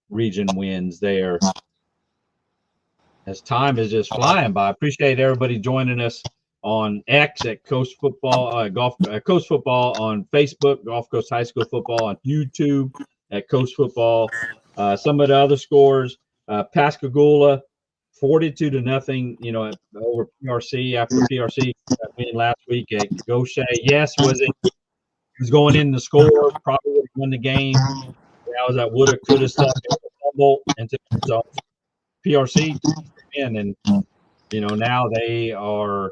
region wins there. As time is just flying by. I appreciate everybody joining us on X at Coast Football, Coast Football on Facebook, Gulf Coast High School Football on YouTube at Coast Football. Some of the other scores: Pascagoula 42-0, over PRC after PRC win last week at Gaucher. Yes, he was going in the score, probably would have won the game. That was that woulda, coulda stuff, fumble, and so PRC in, and now they are,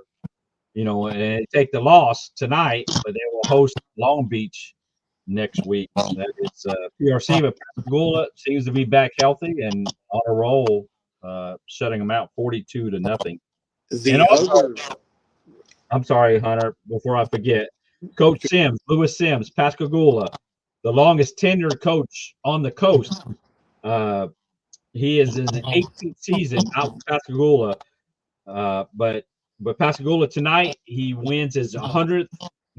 and take the loss tonight, but they will host Long Beach next week. That is PRC, but Pascagoula seems to be back healthy and on a roll, shutting them out 42-0. And The also, other, I'm sorry, Hunter, before I forget, Coach Sims, Lewis Sims, Pascagoula, the longest tenured coach on the coast. He is in his 18th season out with Pascagoula. But Pascagoula tonight, he wins his 100th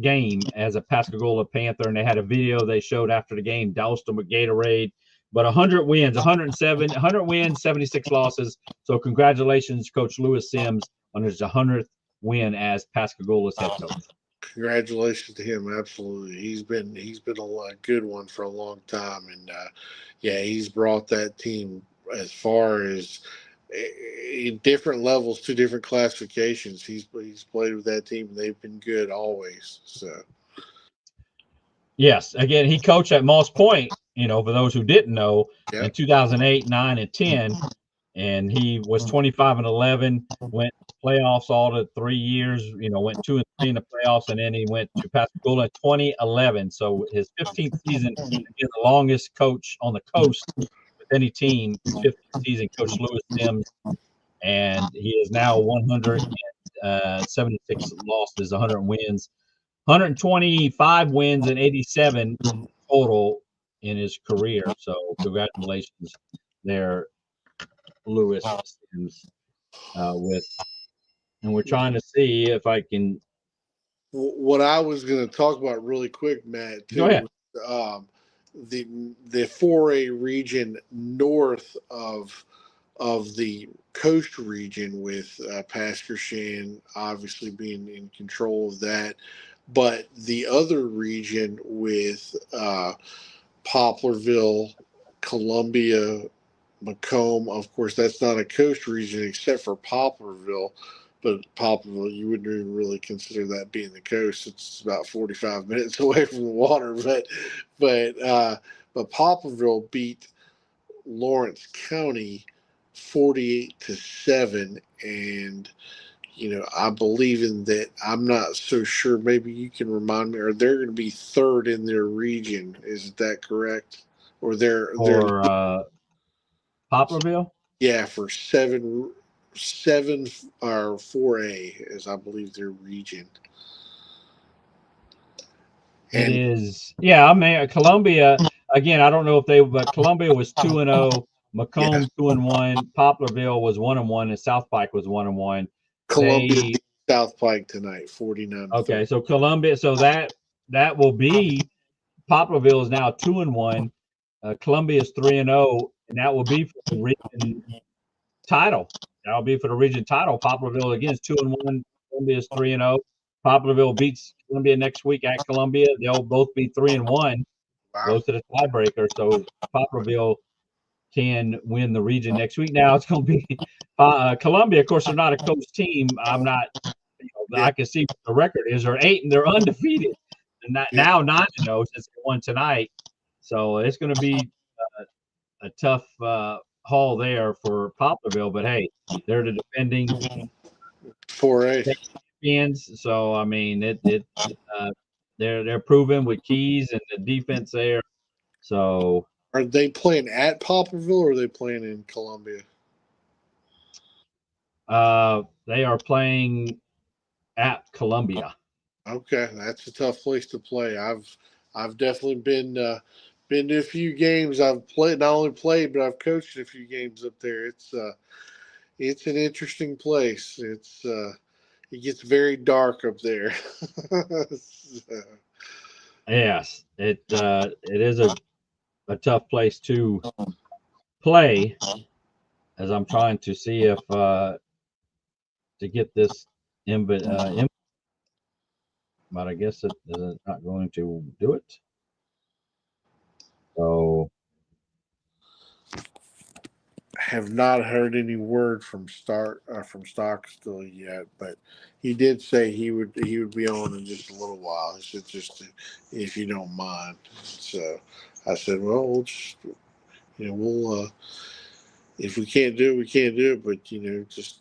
game as a Pascagoula Panther, and they had a video they showed after the game, doused him with Gatorade. But 100 wins, 100 wins, 76 losses. So congratulations, Coach Lewis Sims, on his 100th win as Pascagoula's head coach. congratulations to him. Absolutely, he's been a good one for a long time, and yeah, he's brought that team as far as in different levels to different classifications. He's played with that team, and they've been good always. So Yes, again, he coached at Moss Point, for those who didn't know, yeah, in 2008, 9, and 10. And he was 25-11, went playoffs all the 3 years, went 2 and 3 in the playoffs, and then he went to Pascagoula in 2011. So his 15th season, again, the longest coach on the coast with any team, 15th season, Coach Lewis Sims, and he is now 176 losses, 100 wins, 125 wins, and 87 total in his career. So congratulations there, Lewis Sims, and we're trying to see if I can. what I was going to talk about really quick, Matt, Go ahead. too, the 4A region north of the coast region with Pastor Shan obviously being in control of that, but the other region with Poplarville, Columbia, Macomb. Of course, that's not a coast region except for Poplarville, but Poplarville, you wouldn't even really consider that being the coast. It's about 45 minutes away from the water, but Poplarville beat Lawrence County 48-7, and I believe in that. I'm not so sure. Maybe you can remind me. Or they're going to be third in their region. Is that correct? Or they're For Poplarville. yeah, for seven or 4A, as I believe their region. It And is, yeah. I mean, Columbia again. I don't know if but Columbia was 2-0, Macomb yes, 2-1, Poplarville was 1-1, and South Pike was 1-1. Columbia They beat South Pike tonight, 49-30. okay. So Columbia, so that will be Poplarville is now 2-1. Columbia is 3-0, and that will be for the region title. That'll be for the region title. Poplarville again is 2-1. Columbia is 3-0. Poplarville beats Columbia next week at Columbia. They'll both be 3-1. Wow. Goes to the tiebreaker. So Poplarville can win the region next week. Now it's going to be Columbia. Of course, they're not a coach team. I'm not. Yeah, I can see what the record is. They're 8 and they're undefeated. And yeah. now 9-0 since they won tonight. So it's going to be a tough haul there for Poplarville. But hey, they're the defending 4A. champions. So I mean, they're proven with Keys and the defense there. So Are they playing at Poplarville or are they playing in Columbia? they are playing at Columbia. Okay, that's a tough place to play. I've definitely been to a few games. I've played not only played but I've coached a few games up there. It's an interesting place. It gets very dark up there. So, Yes, it is a tough place to play. As I'm trying to see if to get this but I guess it is not going to do it. So have not heard any word from Stockstill yet, but he did say he would be on in just a little while. He said just if you don't mind. So I said, well, we'll just we'll if we can't do it, we can't do it. But just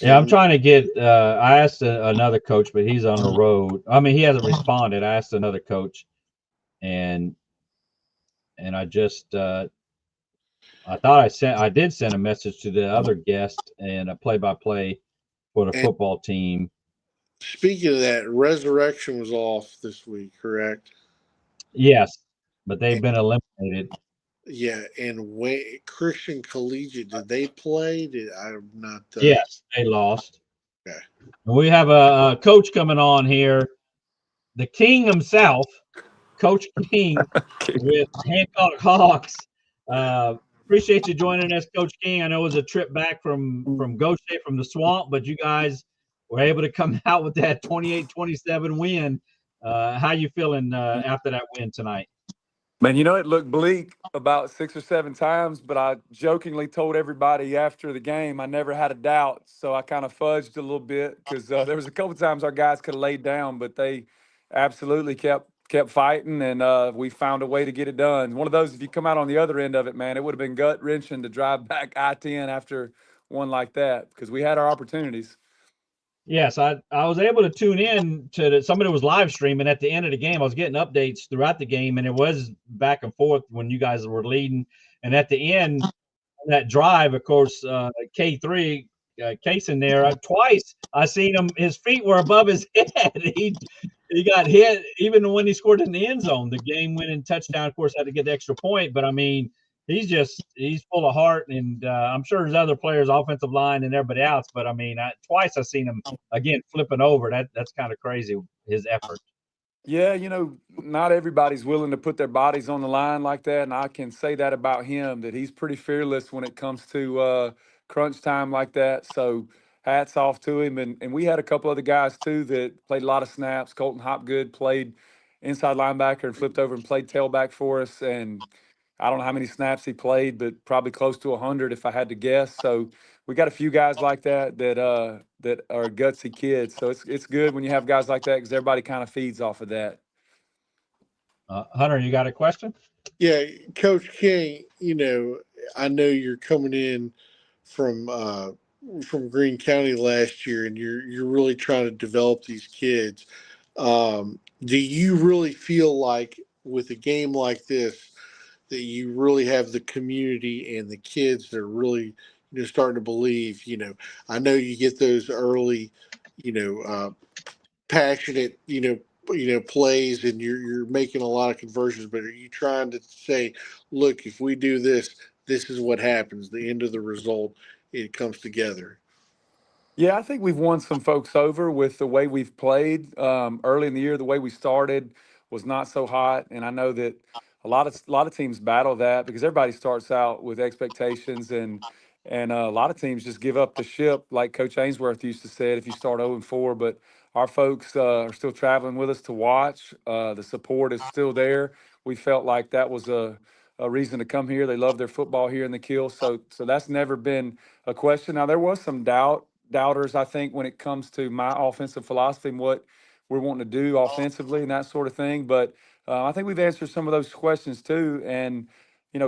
yeah, I'm send. trying to get. I asked another coach, but he's on the road. I mean, he hasn't responded. I asked another coach, and I just I thought I did send a message to the other guest and a play-by-play for the And football team. speaking of that, Resurrection was off this week, correct? Yes, but they've been eliminated. Yeah, and Christian Collegiate, did they play? I'm not. Yes, they lost. Okay. And we have a coach coming on here, the King himself, Coach King with Hancock Hawks. Appreciate you joining us, Coach King. I know it was a trip back from Goshen from the swamp, but you guys were able to come out with that 28-27 win. How you feeling after that win tonight? Man, it looked bleak about 6 or 7 times, but I jokingly told everybody after the game I never had a doubt. So I kind of fudged a little bit because there was a couple times our guys could have laid down, but they absolutely kept fighting, and we found a way to get it done. One of those, if you come out on the other end of it, man, it would have been gut wrenching to drive back I-10 after one like that because we had our opportunities. Yes, I was able to tune in to somebody was live streaming at the end of the game. I was getting updates throughout the game, and it was back and forth when you guys were leading. And at the end, that drive, of course, K3 Case in there twice. I seen him; his feet were above his head. He got hit even when he scored in the end zone. The game-winning touchdown, of course, had to get the extra point. But I mean, he's full of heart, and I'm sure there's other players, offensive line, and everybody else. But I mean, twice I've seen him again flipping over. That's kind of crazy. His effort. Yeah, not everybody's willing to put their bodies on the line like that, and I can say that about him, that he's pretty fearless when it comes to crunch time like that. So hats off to him. And we had a couple other guys too that played a lot of snaps. Colton Hopgood played inside linebacker and flipped over and played tailback for us. And I don't know how many snaps he played, but probably close to 100 if I had to guess. So we got a few guys like that are gutsy kids. So it's good when you have guys like that because everybody kind of feeds off of that. Hunter, you got a question? Yeah, Coach King. I know you're coming in from from Greene County last year, and you're really trying to develop these kids. Do you really feel like with a game like this that you really have the community and the kids that are really starting to believe? I know you get those early, passionate, plays, and you're making a lot of conversions. But are you trying to say, look, if we do this, this is what happens? The end of the result, it comes together. Yeah, I think we've won some folks over with the way we've played. Early in the year, the way we started was not so hot, and I know that a lot of teams battle that because everybody starts out with expectations, and a lot of teams just give up the ship, like Coach Ainsworth used to say, if you start 0-4. But our folks are still traveling with us to watch. The support is still there. We felt like that was a reason to come here. They love their football here in the Kill, so that's never been a question. Now there was some doubters, I think, when it comes to my offensive philosophy and what we're wanting to do offensively and that sort of thing. But I think we've answered some of those questions too. And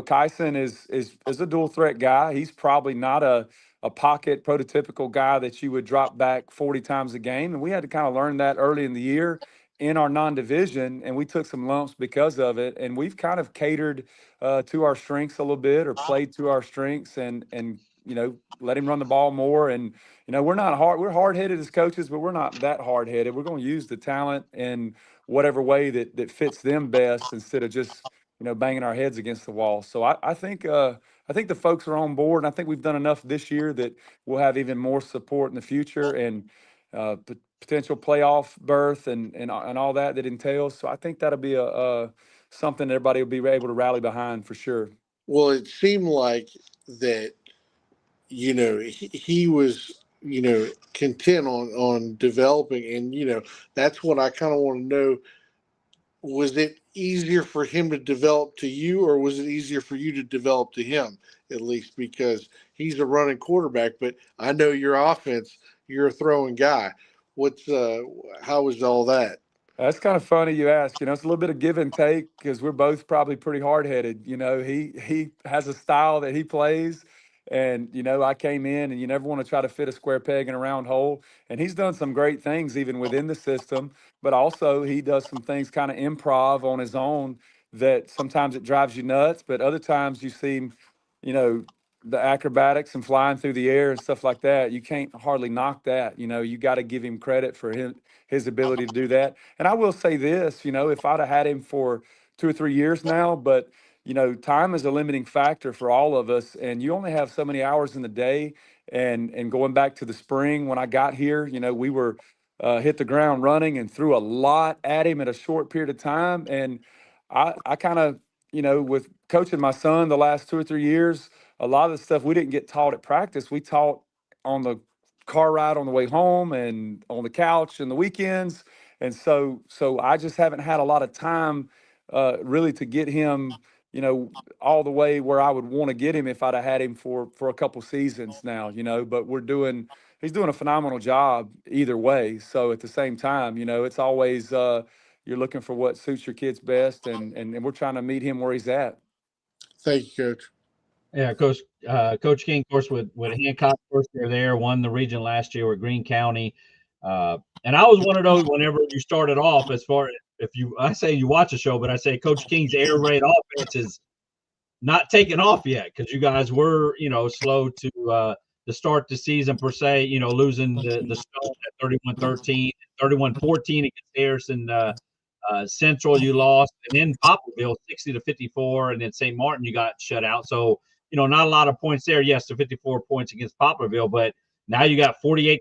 Kyson is a dual threat guy. He's probably not a pocket prototypical guy that you would drop back 40 times a game. And we had to kind of learn that early in the year in our non-division, and we took some lumps because of it. And we've kind of catered to our strengths a little bit, or played to our strengths, and let him run the ball more. And we're hard-headed as coaches, but we're not that hard-headed. We're going to use the talent in whatever way that fits them best, instead of just banging our heads against the wall. So I think the folks are on board, and I think we've done enough this year that we'll have even more support in the future, and potential playoff berth, and all that entails. So I think that'll be a something everybody will be able to rally behind for sure. Well, it seemed like that, he was, content on developing, and that's what I kind of want to know. Was it easier for him to develop to you, or was it easier for you to develop to him, at least because he's a running quarterback? But I know your offense, you're a throwing guy. How was all that? That's kind of funny you ask. It's a little bit of give and take because we're both probably pretty hard headed. He has a style that he plays, and I came in, and you never want to try to fit a square peg in a round hole. And he's done some great things even within the system, but also he does some things kind of improv on his own that sometimes it drives you nuts, but other times you see him, you know, the acrobatics and flying through the air and stuff like that. You can't hardly knock that. You got to give him credit for his ability to do that. And I will say this, if I'd have had him for 2 or 3 years now, but time is a limiting factor for all of us, and you only have so many hours in the day. And going back to the spring when I got here, we were hit the ground running and threw a lot at him in a short period of time. And I kind of, with coaching my son the last 2 or 3 years, a lot of the stuff we didn't get taught at practice, we taught on the car ride on the way home and on the couch and the weekends. And so I just haven't had a lot of time really to get him, all the way where I would want to get him if I'd have had him for a couple seasons now, but he's doing a phenomenal job either way. So at the same time, it's always, you're looking for what suits your kids best, and we're trying to meet him where he's at. Thank you, Coach. Yeah, Coach King, of course, with Hancock, of course, they're there, won the region last year with Greene County. And I was one of those whenever you started off, as far as I say you watch a show, but I say Coach King's air raid offense is not taken off yet, because you guys were, slow to start the season per se, losing the Stone at 31-13, 31-14 against Harrison Central you lost, and then Poplarville 60-54, and then St. Martin you got shut out. So, not a lot of points there. Yes, the 54 points against Poplarville, but now you got 48-6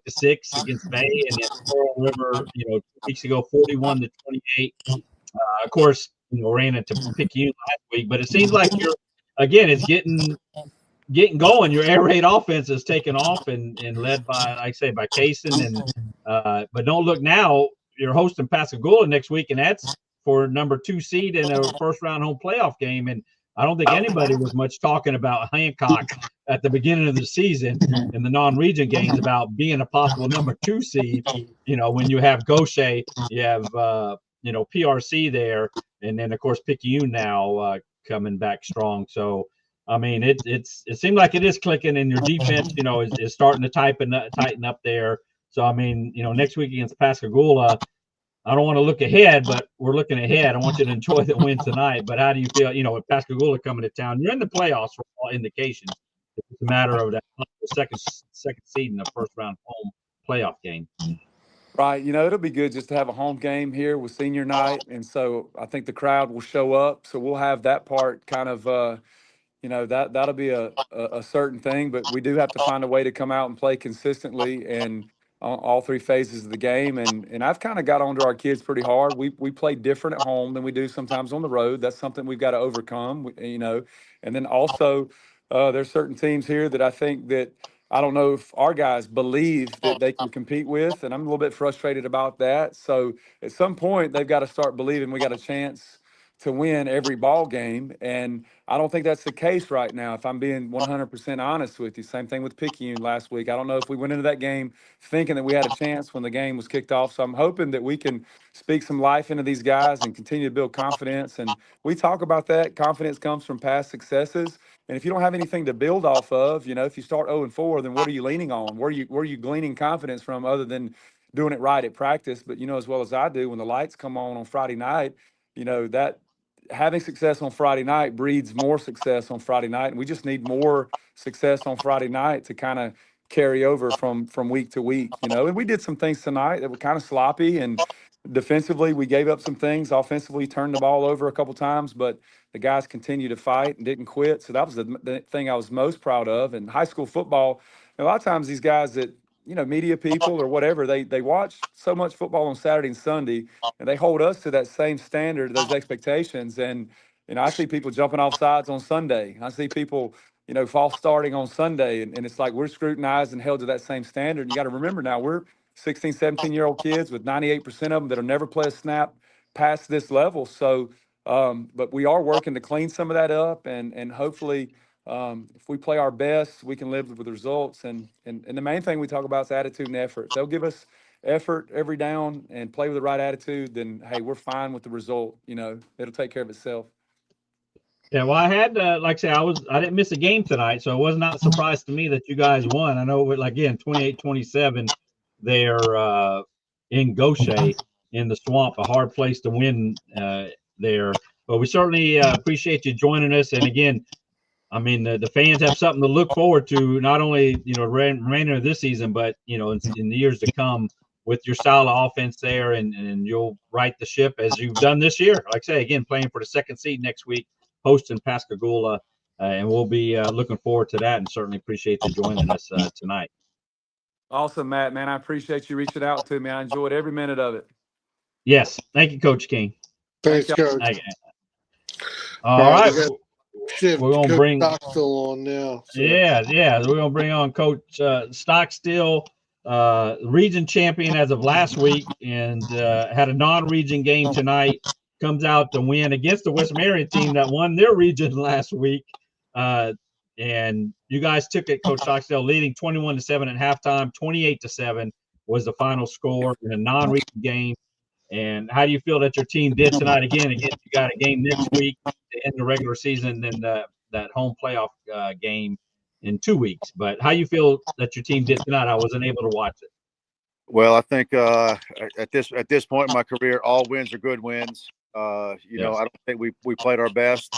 against Bay, and then Coral River, 2 weeks ago, 41-28. Of course, ran into Picayune last week, but it seems like it's getting going. Your air raid offense is taking off and led by, like I say, by Kaysen. And but don't look now, you're hosting Pascagoula next week, and that's for number 2 seed in a first round home playoff game. And I don't think anybody was much talking about Hancock at the beginning of the season in the non-region games about being a possible number 2 seed. When you have Gaucher, you have PRC there, and then of course Picayune now coming back strong. So I mean, it seemed like it is clicking, and your defense, is starting to tighten up there. So I mean, next week against Pascagoula, I don't want to look ahead, but we're looking ahead. I want you to enjoy the win tonight. But how do you feel? With Pascagoula coming to town, you're in the playoffs for all indications. It's a matter of that second seed in the first round home playoff game. Right. It'll be good just to have a home game here with senior night. And so I think the crowd will show up. So we'll have that part kind of, that'll be a certain thing. But we do have to find a way to come out and play consistently and on all three phases of the game. And I've kind of got onto our kids pretty hard. We play different at home than we do sometimes on the road. That's something we've got to overcome, And then also, there's certain teams here that I think that I don't know if our guys believe that they can compete with, and I'm a little bit frustrated about that. So at some point, they've got to start believing we got a chance to win every ball game, and I don't think that's the case right now. If I'm being 100% honest with you, same thing with Picayune last week. I don't know if we went into that game thinking that we had a chance when the game was kicked off. So I'm hoping that we can speak some life into these guys and continue to build confidence. And we talk about that. Confidence comes from past successes. And if you don't have anything to build off of, if you start 0-4, then what are you leaning on? Where are you gleaning confidence from other than doing it right at practice? But as well as I do, when the lights come on Friday night, that having success on Friday night breeds more success on Friday night. And we just need more success on Friday night to kind of carry over from week to week, And we did some things tonight that were kind of sloppy, and defensively we gave up some things. Offensively, turned the ball over a couple times, but the guys continued to fight and didn't quit. So that was the thing I was most proud of. And high school football, a lot of times these guys that media people or whatever, they watch so much football on Saturday and Sunday, and they hold us to that same standard, those expectations. And I see people jumping off sides on Sunday. I see people false starting on Sunday, and it's like we're scrutinized and held to that same standard. And you got to remember now we're 16, 17-year-old kids with 98% of them that'll never play a snap past this level. So, but we are working to clean some of that up, and hopefully, if we play our best, we can live with the results. And the main thing we talk about is attitude and effort. If they'll give us effort every down and play with the right attitude, then hey, we're fine with the result. It'll take care of itself. Yeah, well, I had like I say, I didn't miss a game tonight, so it was not a surprise to me that you guys won. I know, like again, 28-27, they're in Gaucher in the swamp, a hard place to win there. But we certainly appreciate you joining us. And again, I mean, the fans have something to look forward to, not only remainder of this season, but in the years to come with your style of offense there, and you'll right the ship as you've done this year. Like I say, again, playing for the second seed next week, hosting Pascagoula, and we'll be looking forward to that, and certainly appreciate you joining us tonight. Awesome, Matt, man. I appreciate you reaching out to me. I enjoyed every minute of it. Yes. Thank you, Coach King. Thanks, Coach. All right. Shift. We're going to bring Stockstill on now. So. Yeah. We're going to bring on Coach Stockstill, region champion as of last week, and had a non-region game tonight. Comes out to win against the West Marion team that won their region last week. And you guys took it, Coach Stockstill, leading 21-7 at halftime. 28-7 was the final score in a non-region game. And how do you feel that your team did tonight? Again, you got a game next week to end the regular season, and that home playoff game in 2 weeks. But how you feel that your team did tonight? I wasn't able to watch it. Well, I think at this point in my career, all wins are good wins. I don't think we played our best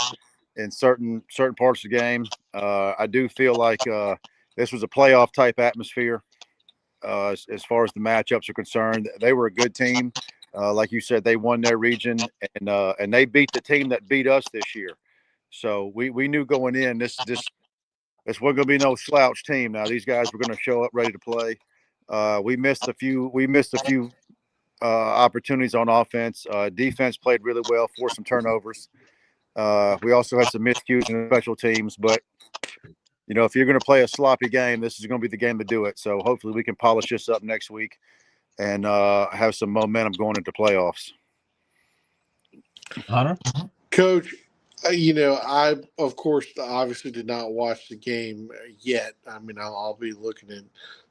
in certain parts of the game. I do feel like this was a playoff type atmosphere as far as the matchups are concerned. They were a good team. Like you said, they won their region, and they beat the team that beat us this year. So we knew going in this wasn't going to be no slouch team. Now these guys were going to show up ready to play. We missed a few opportunities on offense. Defense played really well, forced some turnovers. We also had some miscues in special teams, but if you're going to play a sloppy game, this is going to be the game to do it. So hopefully we can polish this up next week and have some momentum going into playoffs. Hunter? Coach, I, of course, obviously did not watch the game yet. I mean, I'll be looking at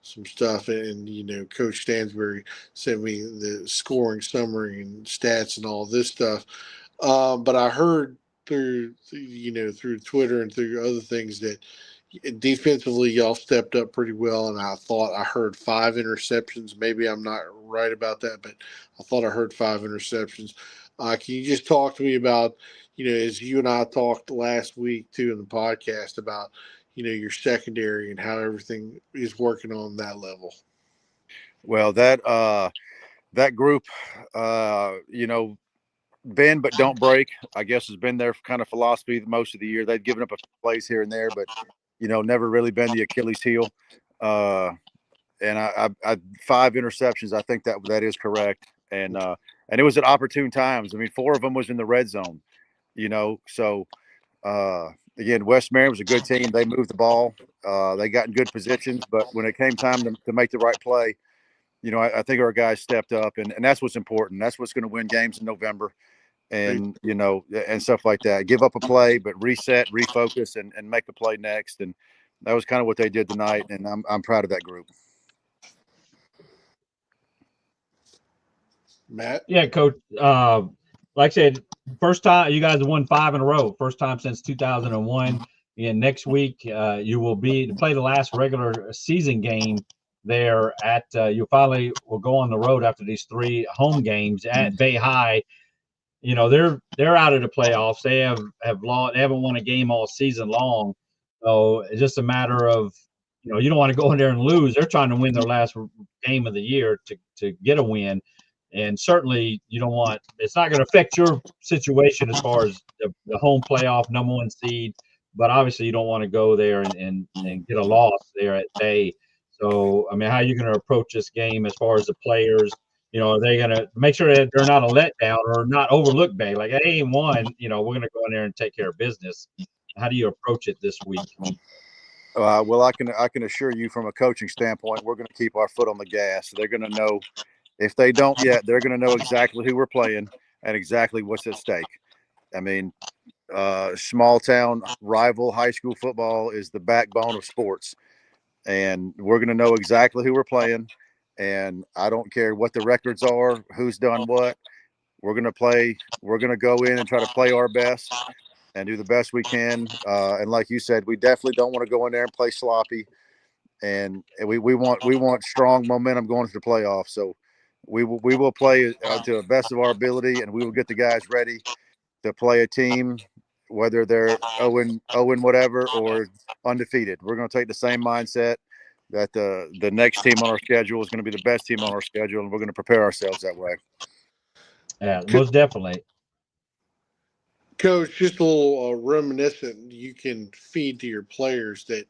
some stuff, and, Coach Stansbury sent me the scoring summary and stats and all this stuff. But I heard through through Twitter and through other things that defensively y'all stepped up pretty well, and I thought I heard 5 interceptions. Maybe I'm not right about that, but I thought I heard 5 interceptions. Can you just talk to me about, as you and I talked last week too in the podcast about, your secondary and how everything is working on that level? Well, that group, bend but don't break, I guess, has been their kind of philosophy most of the year. They've given up a few plays here and there, but never really been the Achilles heel. And I 5 interceptions. I think that is correct. And it was at opportune times. I mean, 4 of them was in the red zone. So again, West Marion was a good team. They moved the ball. They got in good positions, but when it came time to make the right play, I think our guys stepped up, and that's what's important. That's what's going to win games in November, and and stuff like that. Give up a play, but reset, refocus, and make a play next. And that was kind of what they did tonight, and I'm proud of that group. Matt? Yeah, Coach. Like I said, first time you guys have won 5 in a row. First time since 2001. And next week you will be to play the last regular season game there at. You finally will go on the road after these 3 home games at Bay High. They're out of the playoffs. They have lost. They haven't won a game all season long. So it's just a matter of you don't want to go in there and lose. They're trying to win their last game of the year to get a win. And certainly you don't want it's not going to affect your situation as far as the home playoff #1 seed, but obviously you don't want to go there and get a loss there at Bay. So I mean, how are you going to approach this game as far as the players? Are they going to make sure that they're not a letdown or not overlook Bay? Like, they ain't won, we're going to go in there and take care of business. How do you approach it this week? Well, I can assure you from a coaching standpoint, we're going to keep our foot on the gas. They're going to know. If they don't yet, they're going to know exactly who we're playing and exactly what's at stake. I mean, small town rival high school football is the backbone of sports, and we're going to know exactly who we're playing. And I don't care what the records are, who's done what. We're going to play. We're going to go in and try to play our best and do the best we can. And like you said, we definitely don't want to go in there and play sloppy. And we want strong momentum going into the playoffs. So we will play to the best of our ability, and we will get the guys ready to play a team, whether they're 0 whatever or undefeated. We're going to take the same mindset that the next team on our schedule is going to be the best team on our schedule, and we're going to prepare ourselves that way. Yeah, most definitely. Coach, just a little reminiscent you can feed to your players that,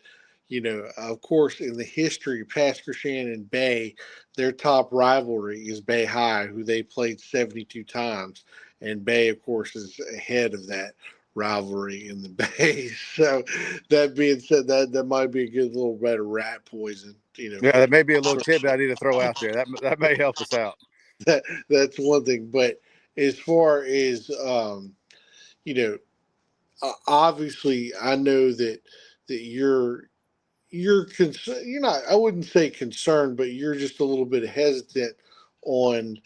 of course, in the history of Pasquershane and Bay, their top rivalry is Bay High, who they played 72 times. And Bay, of course, is ahead of that rivalry in the Bay. So that being said, that might be a good little bit of rat poison. Yeah, that may be a little tip that I need to throw out there. That may help us out. That's one thing. But as far as obviously, I know that you're concerned. You're not. I wouldn't say concerned, but you're just a little bit hesitant on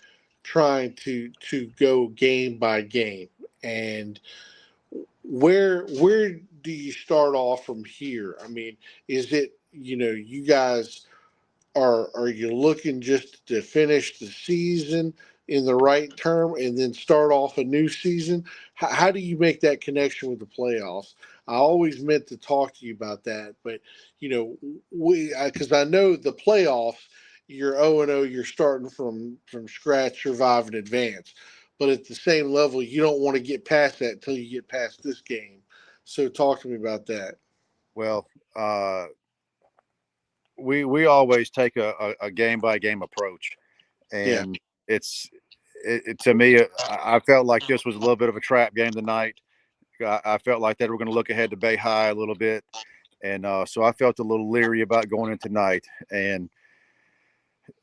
trying to go game by game. And where do you start off from here? I mean, is it you guys are you looking just to finish the season in the right term and then start off a new season? How do you make that connection with the playoffs? I always meant to talk to you about that, but because I know the playoffs, you're 0-0, you're starting from scratch, survive and advance. But at the same level, you don't want to get past that until you get past this game. So talk to me about that. Well, we always take a game by game approach, and it's to me, I felt like this was a little bit of a trap game tonight. I felt like they were going to look ahead to Bay High a little bit, and so I felt a little leery about going in tonight. And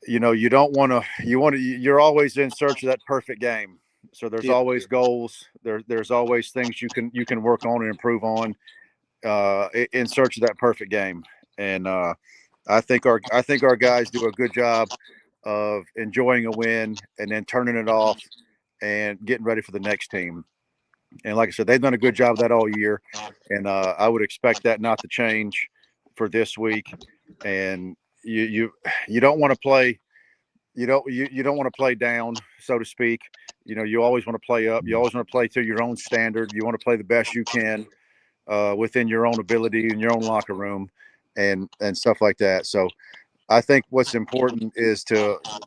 you don't want to. You're always in search of that perfect game. So there's always goals. There's always things you can work on and improve on in search of that perfect game. And I think our guys do a good job of enjoying a win and then turning it off and getting ready for the next team. And like I said, they've done a good job of that all year. And I would expect that not to change for this week. And you don't want to play, you don't want to play down, so to speak. You always want to play up. You always want to play to your own standard. You want to play the best you can within your own ability in your own locker room and stuff like that. So I think what's important is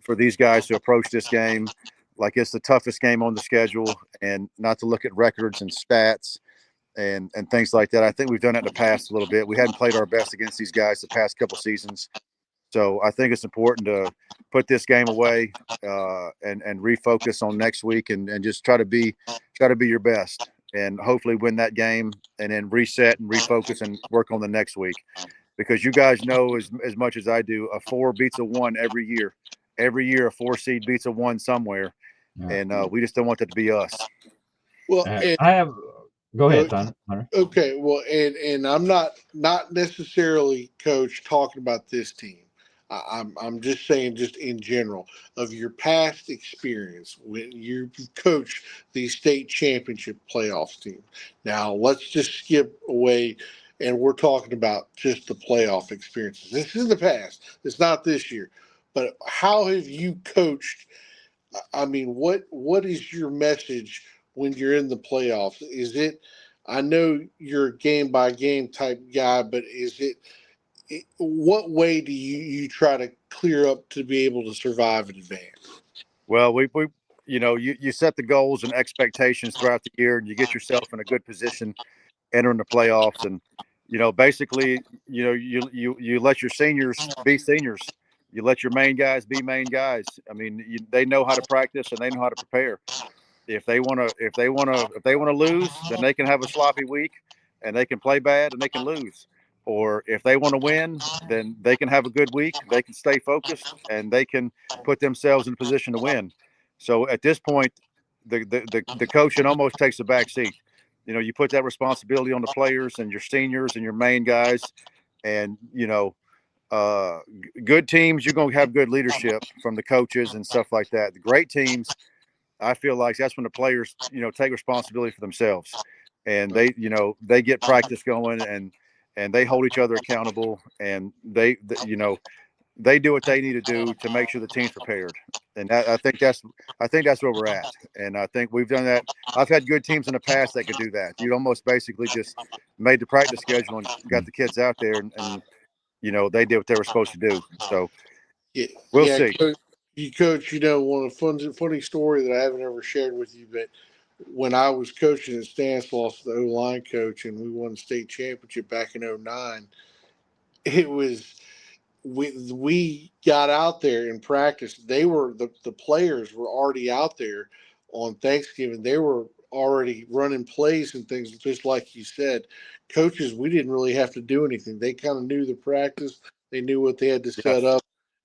for these guys to approach this game like it's the toughest game on the schedule, and not to look at records and stats and things like that. I think we've done it in the past a little bit. We hadn't played our best against these guys the past couple seasons. So I think it's important to put this game away and refocus on next week and just try to be your best and hopefully win that game and then reset and refocus and work on the next week. Because you guys know as much as I do, a 4 beats a 1 every year. Every year, a 4 seed beats a 1 somewhere, and we just don't want that to be us. Well, I have. Go ahead, Hunter. Okay, well, and I'm not necessarily, Coach, talking about this team. I'm just saying, just in general, of your past experience when you coach the state championship playoffs team. Now, let's just skip away, and we're talking about just the playoff experiences. This is the past. It's not this year. But how have you coached? I mean, what is your message when you're in the playoffs? Is it? I know you're a game by game type guy, but is it? What way do you try to clear up to be able to survive and advance? Well, we you set the goals and expectations throughout the year, and you get yourself in a good position entering the playoffs. And basically, you let your seniors be seniors. You let your main guys be main guys. I mean, they know how to practice and they know how to prepare. If they want to lose, then they can have a sloppy week, and they can play bad and they can lose. Or if they want to win, then they can have a good week. They can stay focused and they can put themselves in a position to win. So at this point, the coaching almost takes a back seat. You put that responsibility on the players and your seniors and your main guys, and good teams, you're going to have good leadership from the coaches and stuff like that. The great teams, I feel like that's when the players, take responsibility for themselves, and they get practice going and they hold each other accountable, and they do what they need to do to make sure the team's prepared. And I think that's where we're at. And I think we've done that. I've had good teams in the past that could do that. You almost basically just made the practice schedule and got the kids out there and they did what they were supposed to do. So we'll see. Coach, one of the funny story that I haven't ever shared with you, but when I was coaching at Stanislaus, the O-line coach, and we won the state championship back in 2009, it was we got out there in practice. They were the players were already out there on Thanksgiving. They were already running plays and things, just like you said. Coaches, we didn't really have to do anything. They kind of knew the practice. They knew what they had to set up,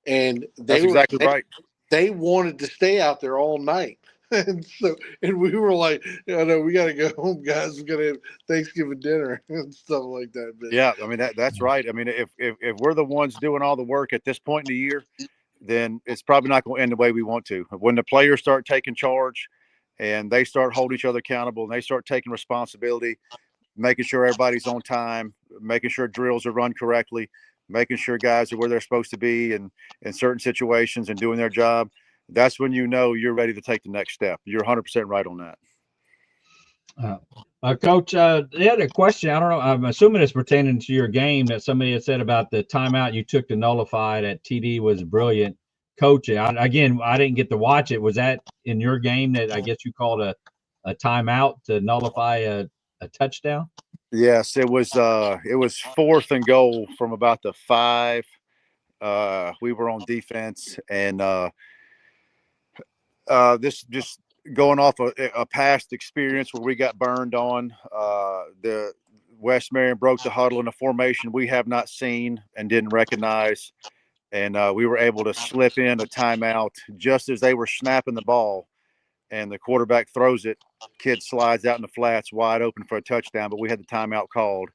and that's exactly right. They wanted to stay out there all night. And we were like, no, we got to go home, guys. We got to have Thanksgiving dinner and stuff like that. But, yeah, I mean that's right. I mean, if we're the ones doing all the work at this point in the year, then it's probably not going to end the way we want to. When the players start taking charge, and they start holding each other accountable, and they start taking responsibility, making sure everybody's on time, making sure drills are run correctly, making sure guys are where they're supposed to be in certain situations and doing their job. That's when you're ready to take the next step. You're 100% right on that. Coach, they had a question. I don't know. I'm assuming it's pertaining to your game that somebody had said about the timeout you took to nullify that TD was brilliant coaching. I didn't get to watch it. Was that in your game that I guess you called a timeout to nullify a touchdown? Yes, it was 4th and goal from about the 5. We were on defense, and this just going off a past experience where we got burned on. The West Marion broke the huddle in a formation we have not seen and didn't recognize, and we were able to slip in a timeout just as they were snapping the ball, and the quarterback throws it. Kid slides out in the flats wide open for a touchdown, but we had the timeout called,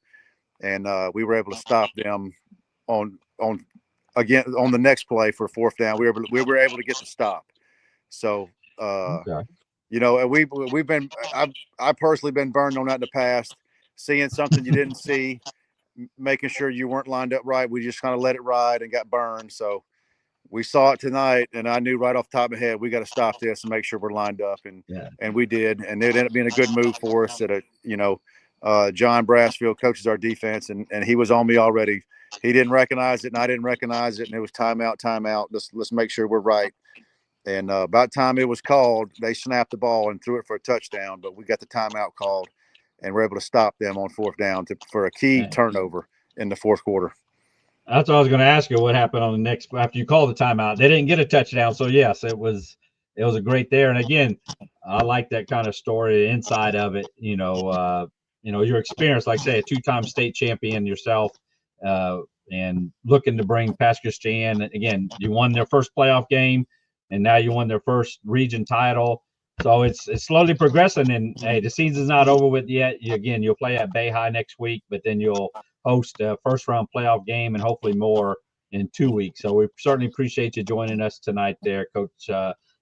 and we were able to stop them on the next play for a 4th down. We were able to get the stop. So You know, and we've been I've personally been burned on that in the past, seeing something you didn't see, making sure you weren't lined up right. We just kind of let it ride and got burned. So we saw it tonight, and I knew right off the top of my head, we got to stop this and make sure we're lined up, and we did, and it ended up being a good move for us. John Brassfield coaches our defense, and he was on me already. He didn't recognize it, and I didn't recognize it, and it was timeout. Let's make sure we're right. And about time it was called, they snapped the ball and threw it for a touchdown, but we got the timeout called, and we're able to stop them on fourth down for a key turnover in the fourth quarter. That's what I was going to ask you. What happened on the next after you called the timeout? They didn't get a touchdown, so yes, it was a great there. And again, I like that kind of story inside of it. Your experience, like say, a two-time state champion yourself, and looking to bring Pass-Christian. Again, you won their first playoff game, and now you won their first region title. So it's slowly progressing. And hey, the season's not over with yet. You'll play at Bay High next week, but then you'll host a first-round playoff game and hopefully more in 2 weeks. So we certainly appreciate you joining us tonight there, Coach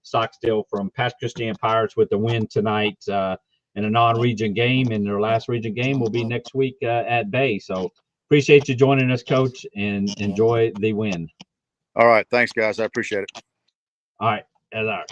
Stockstill from Pass-Christian Pirates with the win tonight in a non-region game. And their last region game will be next week at Bay. So appreciate you joining us, Coach, and enjoy the win. All right. Thanks, guys. I appreciate it. All right. That's all right.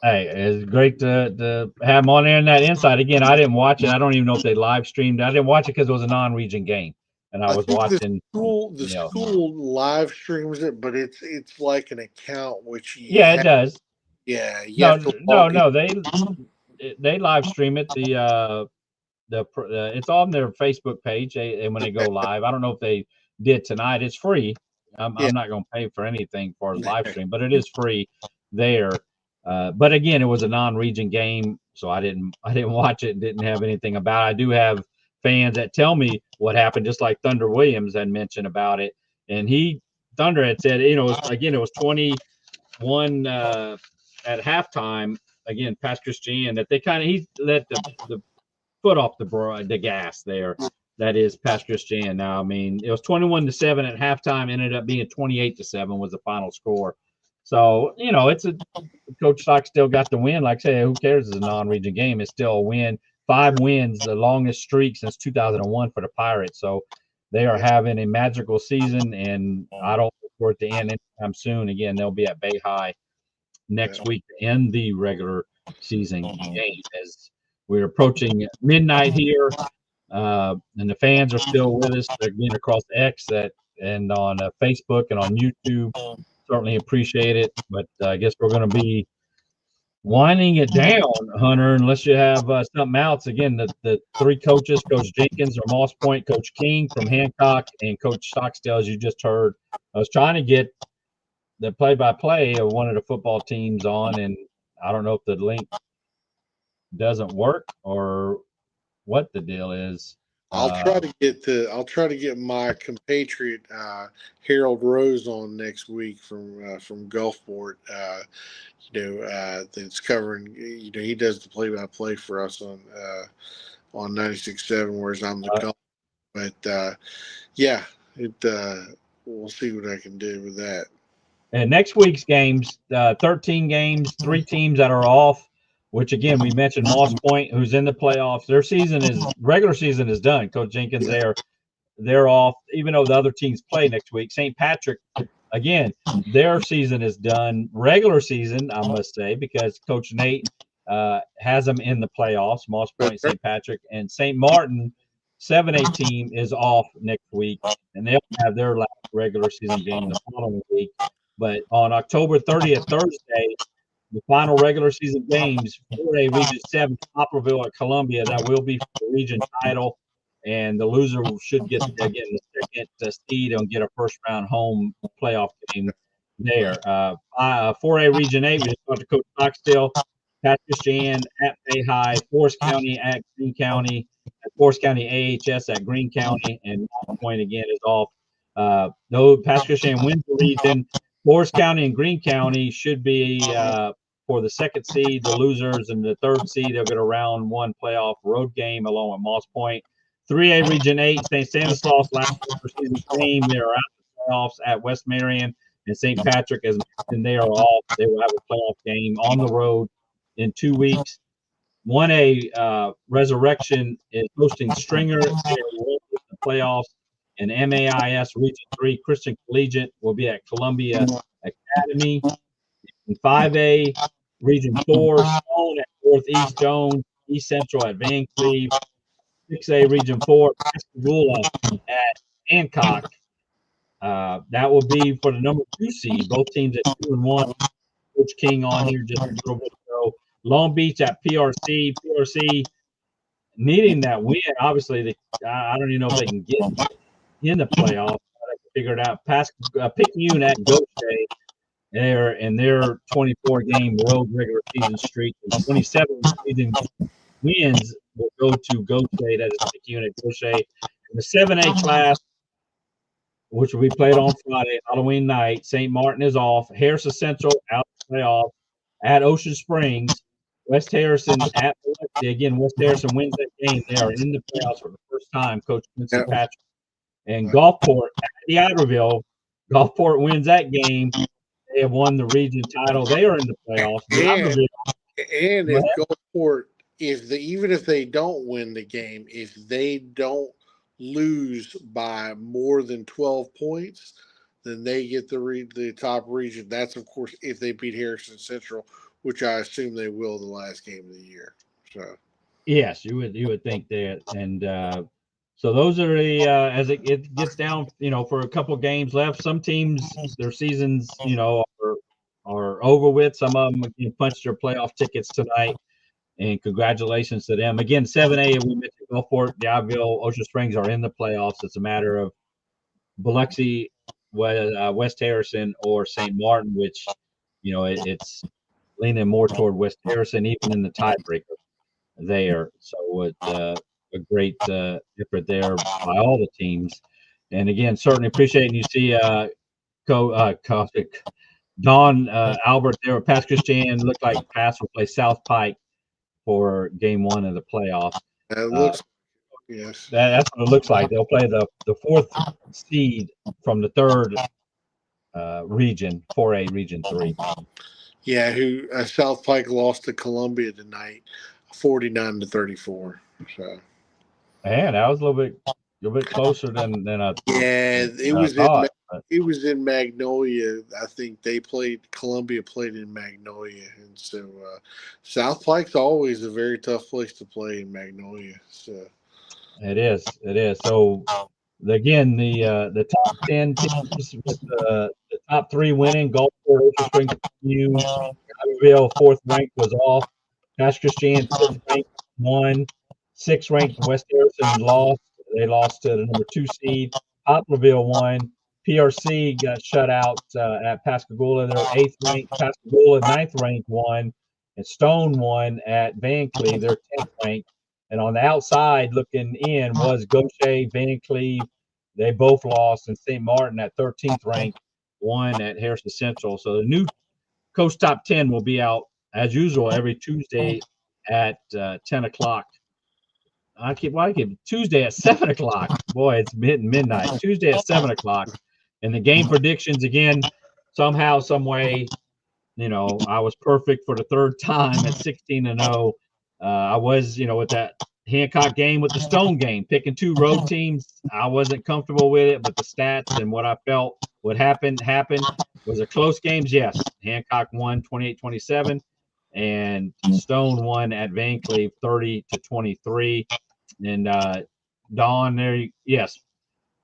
Hey, it's great to have them on there in that inside. Again, I didn't watch it. I don't even know if they live streamed. I didn't watch it because it was a non-region game, and I was watching. The school live streams it, but it's like an account which it does. Yeah. No. They live stream it. It's on their Facebook page, and when they go live, I don't know if they did tonight. It's free. I'm not going to pay for anything for live stream, but it is free there. But again, it was a non-region game, so I didn't watch it and didn't have anything about it. I do have fans that tell me what happened, just like Thunder Williams had mentioned about it. And Thunder had said, it was 21 at halftime. Again, Pass-Christian, that he let the foot off the gas there. That is Pass-Christian. Now, I mean, it was 21-7 at halftime, ended up being 28-7 was the final score. So, it's Coach Stock still got the win. Like I say, who cares? It's a non-region game. It's still a win. 5 wins, the longest streak since 2001 for the Pirates. So they are having a magical season, and I don't look for it to end anytime soon. Again, they'll be at Bay High next week to end the regular season game as we're approaching midnight here. And the fans are still with us. They're getting across X and on Facebook and on YouTube. Certainly appreciate it, but I guess we're going to be winding it down, Hunter, unless you have something else. Again, the 3 coaches, Coach Jenkins from Moss Point, Coach King from Hancock, and Coach Stockstill, as you just heard. I was trying to get the play-by-play of one of the football teams on, and I don't know if the link doesn't work or what the deal is. I'll try to get my compatriot Harold Rose on next week from Gulfport. That's covering. He does the play-by-play for us on 96.7, whereas I'm the call. But we'll see what I can do with that. And next week's games, 13 games, 3 teams that are off. Which again, we mentioned Moss Point, who's in the playoffs. Their regular season is done. Coach Jenkins, they're off, even though the other teams play next week. St. Patrick, again, their season is done. Regular season, I must say, because Coach Nate has them in the playoffs. Moss Point, St. Patrick, and St. Martin, 7A team is off next week, and they'll have their last regular season game the following week. But on October 30th, Thursday, the final regular season games for a Region 7 Poplarville at Columbia, that will be for the region title, and the loser should get the second seed and get a first round home playoff game there. 4A Region 8, we just talked to Coach Stockstill, Pass-Christian at Bay High, Forest County at Greene County, Forest County AHS at Greene County, and Moss Point again is off. Though Pass-Christian wins the region, Forest County and Greene County should be for the second seed, the losers, and the third seed. They'll get a round 1 playoff road game along with Moss Point. 3A Region 8, St. Stanislaus last season game. They're out the playoffs at West Marion, and St. Patrick, as mentioned, they are off. They will have a playoff game on the road in 2 weeks. 1A Resurrection is hosting Stringer. They are in the playoffs. And MAIS Region 3 Christian Collegiate will be at Columbia Academy. In 5A Region 4, Stone at Northeast Jones, East Central at Van Cleve. 6A Region 4, Pascagoula at Hancock. That will be for the number 2 seed. Both teams at 2-1. Coach King on here just a little bit ago. Long Beach at PRC. PRC needing that win. Obviously, I don't even know if they can get in the playoffs. I figured out. Picayune at Gaucher. They're in their 24-game road regular season streak. And 27 season wins will go to Gaucher. That is Picayune at Gaucher. In the 7A class, which will be played on Friday, Halloween night, St. Martin is off. Harrison Central out of the playoff at Ocean Springs. West Harrison at Biloxi. Again, West Harrison wins that game. They are in the playoffs for the first time, Coach Quincy Patrick. And Gulfport at D'Iberville. Gulfport wins that game. They have won the region title. They are in the playoffs. And if Gulfport, even if they don't win the game, if they don't lose by more than 12 points, then they get the top region. That's, of course, if they beat Harrison Central, which I assume they will the last game of the year. So yes, you would think that. And so those are the as it gets down, for a couple games left. Some teams, their seasons, are over with. Some of them punched their playoff tickets tonight. And congratulations to them. Again, 7A, we mentioned Gulfport, D'Iberville, Ocean Springs are in the playoffs. It's a matter of Biloxi, West Harrison, or St. Martin, which, it's leaning more toward West Harrison, even in the tiebreaker there. So it's a great effort there by all the teams. And again, certainly appreciating you see Don Albert there with Pass Christian. Looked like Pass will play South Pike for game 1 of the playoffs. Yes, That's what it looks like. They'll play the 4th seed from the 3rd region, 4A Region 3. Yeah, who South Pike lost to Columbia tonight, 49-34. So, Man, that was a little bit closer than I. Yeah, it was in Magnolia. I think Columbia played in Magnolia, and so South Pike's always a very tough place to play in Magnolia. So it is. So again, the top 10 teams with the top 3 winning: Gulfport, Ocean Springs, D'Iberville, 4th ranked was off. Pass Christian, 5th ranked won. 6th ranked West Harrison lost. They lost to the number 2 seed. Poplarville won. PRC got shut out at Pascagoula. They're 8th ranked. Pascagoula, 9th ranked, won. And Stone won at Van Cleve. They're 10th ranked. And on the outside looking in was Gaucher, Van Cleve. They both lost. And St. Martin at 13th ranked won at Harrison Central. So the new Coach Top 10 will be out as usual every Tuesday at 10 o'clock. Tuesday at 7 o'clock. Boy, it's midnight. Tuesday at 7 o'clock. And the game predictions, again, somehow, some way, I was perfect for the 3rd time at 16-0. I was, with that Hancock game with the Stone game, picking 2 road teams. I wasn't comfortable with it, but the stats and what I felt would happen. Was it close games? Yes. Hancock won 28-27. And Stone won at Van Cleve 30-23. And Don, there, yes,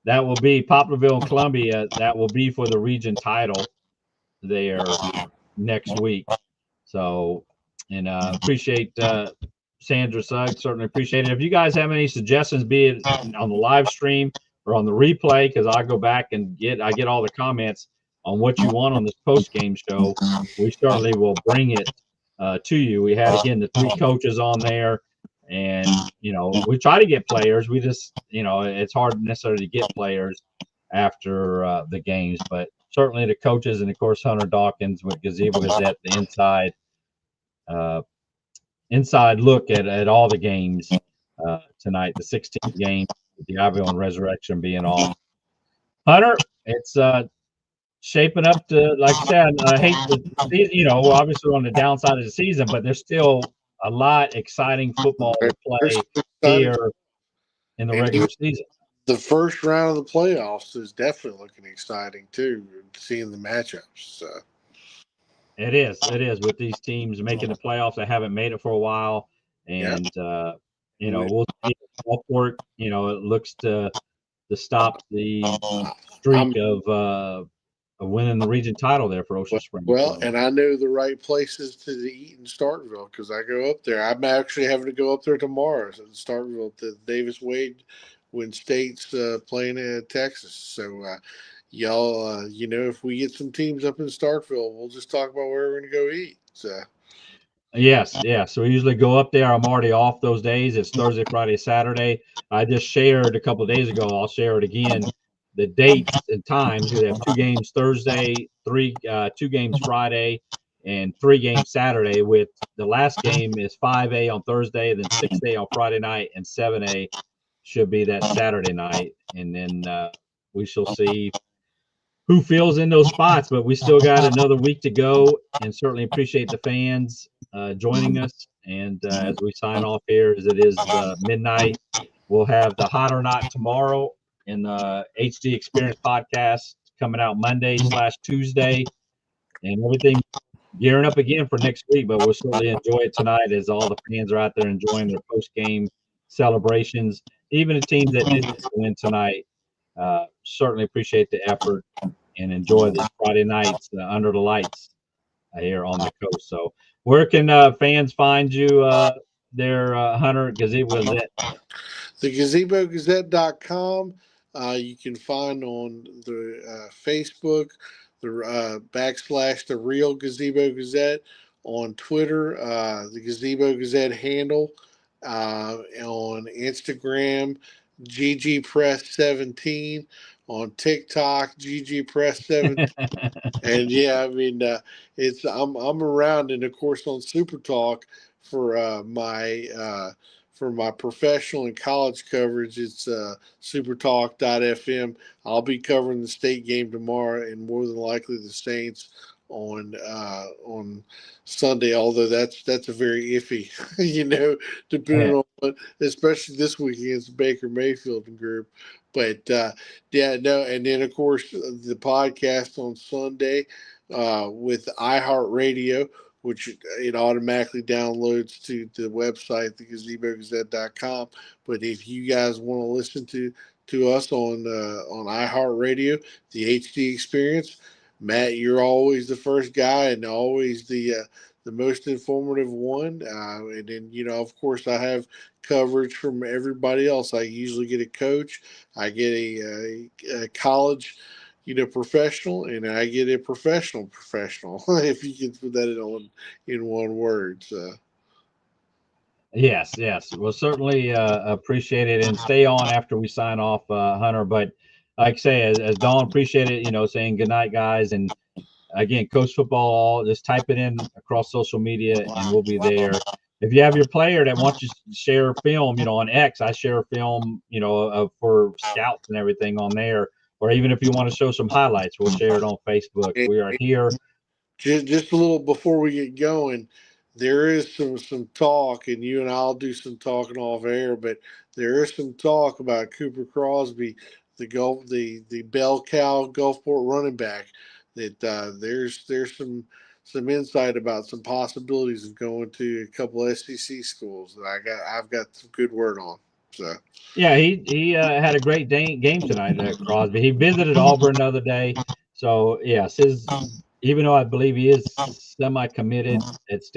that will be Poplarville and Columbia. That will be for the region title there next week. So, and appreciate Sandra Suggs. Certainly appreciate it. If you guys have any suggestions, be it on the live stream or on the replay, because I go back and get all the comments on what you want on this post game show, we certainly will bring it to you. We had, again, the 3 coaches on there, and we try to get players. We just, it's hard necessarily to get players after the games, but certainly the coaches, and of course Hunter Dawkins with Gazebo Gazette, the inside look at all the games tonight. The 16th game, the D'Iberville and Resurrection being off. Hunter, it's shaping up to, like I said, I hate the, you know, obviously on the downside of the season, but there's still a lot exciting football to play here in the regular season. The first round of the playoffs is definitely looking exciting too, seeing the matchups. So. It is with these teams making the playoffs that haven't made it for a while, and you know, we'll see Gulfport. You know, it looks to stop the streak of winning the region title there for Ocean Springs. Well, and I know the right places to eat in Starkville because I go up there. I'm actually having to go up there tomorrow in Starkville to Davis Wade when State's playing in Texas. So y'all, you know, if we get some teams up in Starkville, we'll just talk about where we're going to go eat. So. Yes. So we usually go up there. I'm already off those days. It's Thursday, Friday, Saturday. I just shared a couple of days ago. I'll share it again. The dates and times. We have 2 games Thursday, 2 games Friday, and 3 games Saturday. With the last game is 5A on Thursday, then 6A on Friday night, and 7A should be that Saturday night. And then we shall see who fills in those spots, but we still got another week to go, and certainly appreciate the fans joining us. And as we sign off here, as it is midnight, we'll have the Hot or Not tomorrow in the HD Experience podcast coming out Monday/Tuesday, and everything gearing up again for next week. But we'll certainly enjoy it tonight as all the fans are out there enjoying their post-game celebrations. Even the teams that didn't win tonight, certainly appreciate the effort and enjoy this Friday nights under the lights here on the coast. So where can fans find you there, Hunter, Gazebo Gazette? The GazeboGazette.com. You can find on the Facebook, the / the Real Gazebo Gazette, on Twitter, the Gazebo Gazette handle, on Instagram, GG Press 17, on TikTok, GG Press 17. And yeah, I mean, it's I'm around, and of course on Super Talk for my professional and college coverage. It's supertalk.fm. I'll be covering the state game tomorrow, and more than likely the Saints on Sunday. Although that's a very iffy, you know, depending on what, especially this week against Baker Mayfield and group. But yeah, no, and then of course the podcast on Sunday with iHeartRadio, which it automatically downloads to the website, thegazebogazette.com. But if you guys want to listen to us on iHeartRadio, the HD Experience, Matt, you're always the first guy and always the most informative one. And then, you know, of course, I have coverage from everybody else. I usually get a coach, I get a college, you know, professional, and I get a professional, if you can put that in one word. So. Yes. Well, certainly appreciate it, and stay on after we sign off, Hunter. But like I say, as Dawn, appreciate it, you know, saying good night, guys. And again, Coach Football, just type it in across social media and we'll be there. If you have your player that wants you to share film, you know, on X, I share film, you know, for scouts and everything on there. Or even if you want to show some highlights, we'll share it on Facebook. We are here. Just a little before we get going, there is some talk, and you and I'll do some talking off air, but there is some talk about Cooper Crosby, the bell cow Gulfport running back, that there's some insight about some possibilities of going to a couple of SEC schools that I've got some good word on. So yeah, he had a great game tonight, Crosby. He visited Auburn the other day, so yes, even though I believe he is semi-committed, it's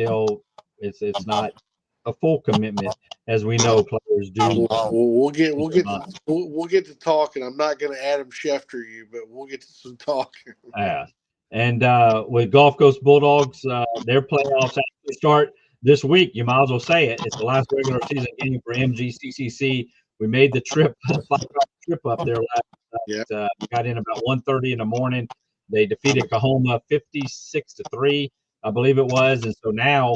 not a full commitment, as we know players do. We'll get to talking. I'm not going to Adam Schefter you, but we'll get to some talking. Yeah, and with Gulf Coast Bulldogs, their playoffs actually start this week. You might as well say it. It's the last regular season game for MGCCC. We made the trip up there last night. Got in about 1:30 in the morning. They defeated Kahoma 56-3, I believe it was, and so now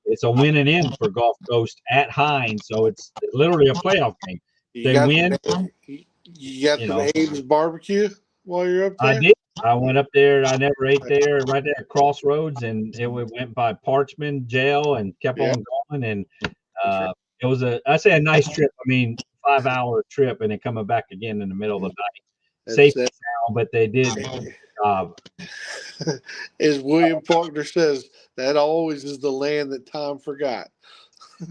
it's a win and in for Gulf Coast at Hines. So it's literally a playoff game. You got some Abe's barbecue while you're up there? I did. I went up there. I never ate there, right there at Crossroads, and went by Parchman Jail and kept on going. And it was I say a nice trip. I mean, 5-hour trip, and then coming back again in the middle of the night. Safe and sound, but they did a good job. As William Faulkner says, that always is the land that time forgot.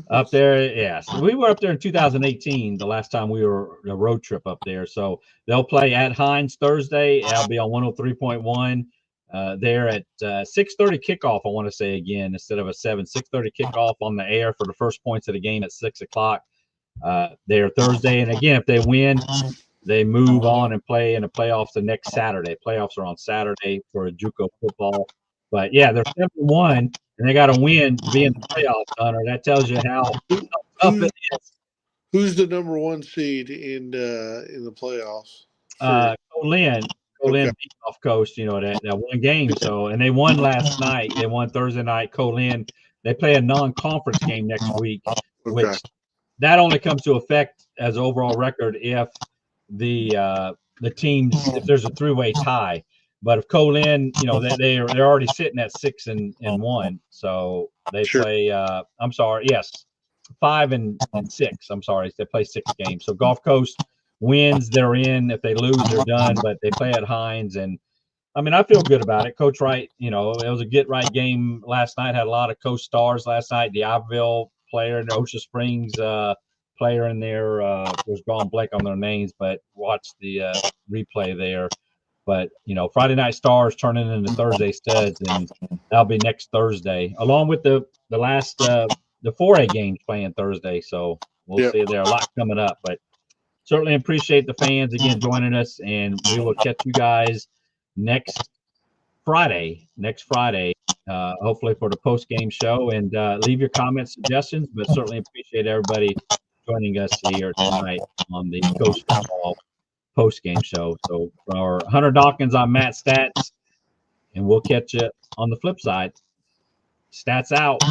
Up there, yes. We were up there in 2018, the last time we were a road trip up there. So they'll play at Hines Thursday. I'll be on 103.1 there at 6:30 kickoff, I want to say again, instead of a 6:30 kickoff on the air for the first points of the game at 6 o'clock there Thursday. And again, if they win, they move on and play in the playoffs the next Saturday. Playoffs are on Saturday for JUCO football. But yeah, they're 7-1, and they got to win to be in the playoffs, Hunter. That tells you how tough it is. Who's the number 1 seed in the playoffs? Colin beat Gulf Coast, that one game. So, and they won last night. They won Thursday night. Colin, they play a non-conference game next week, which that only comes to effect as overall record if the teams, if there's a 3-way tie. But if Colin, they're already sitting at 6-1, so they play. 5 and 6. I'm sorry, they play 6 games. So Gulf Coast wins, they're in. If they lose, they're done. But they play at Hines, and I mean, I feel good about it. Coach Wright, it was a get right game last night. Had a lot of Coast stars last night. The Iberville player and the Osha Springs player in there was gone blank on their names, but watch the replay there. But Friday night stars turning into Thursday studs, and that'll be next Thursday, along with the last the 4A games playing Thursday. So we'll see. There are a lot coming up, but certainly appreciate the fans again joining us, and we will catch you guys next Friday. Hopefully for the post game show, and leave your comments, suggestions, but certainly appreciate everybody joining us here tonight on the Coast Football post game show. So for Hunter Dawkins, I'm Matt Stats, and we'll catch you on the flip side. Stats out.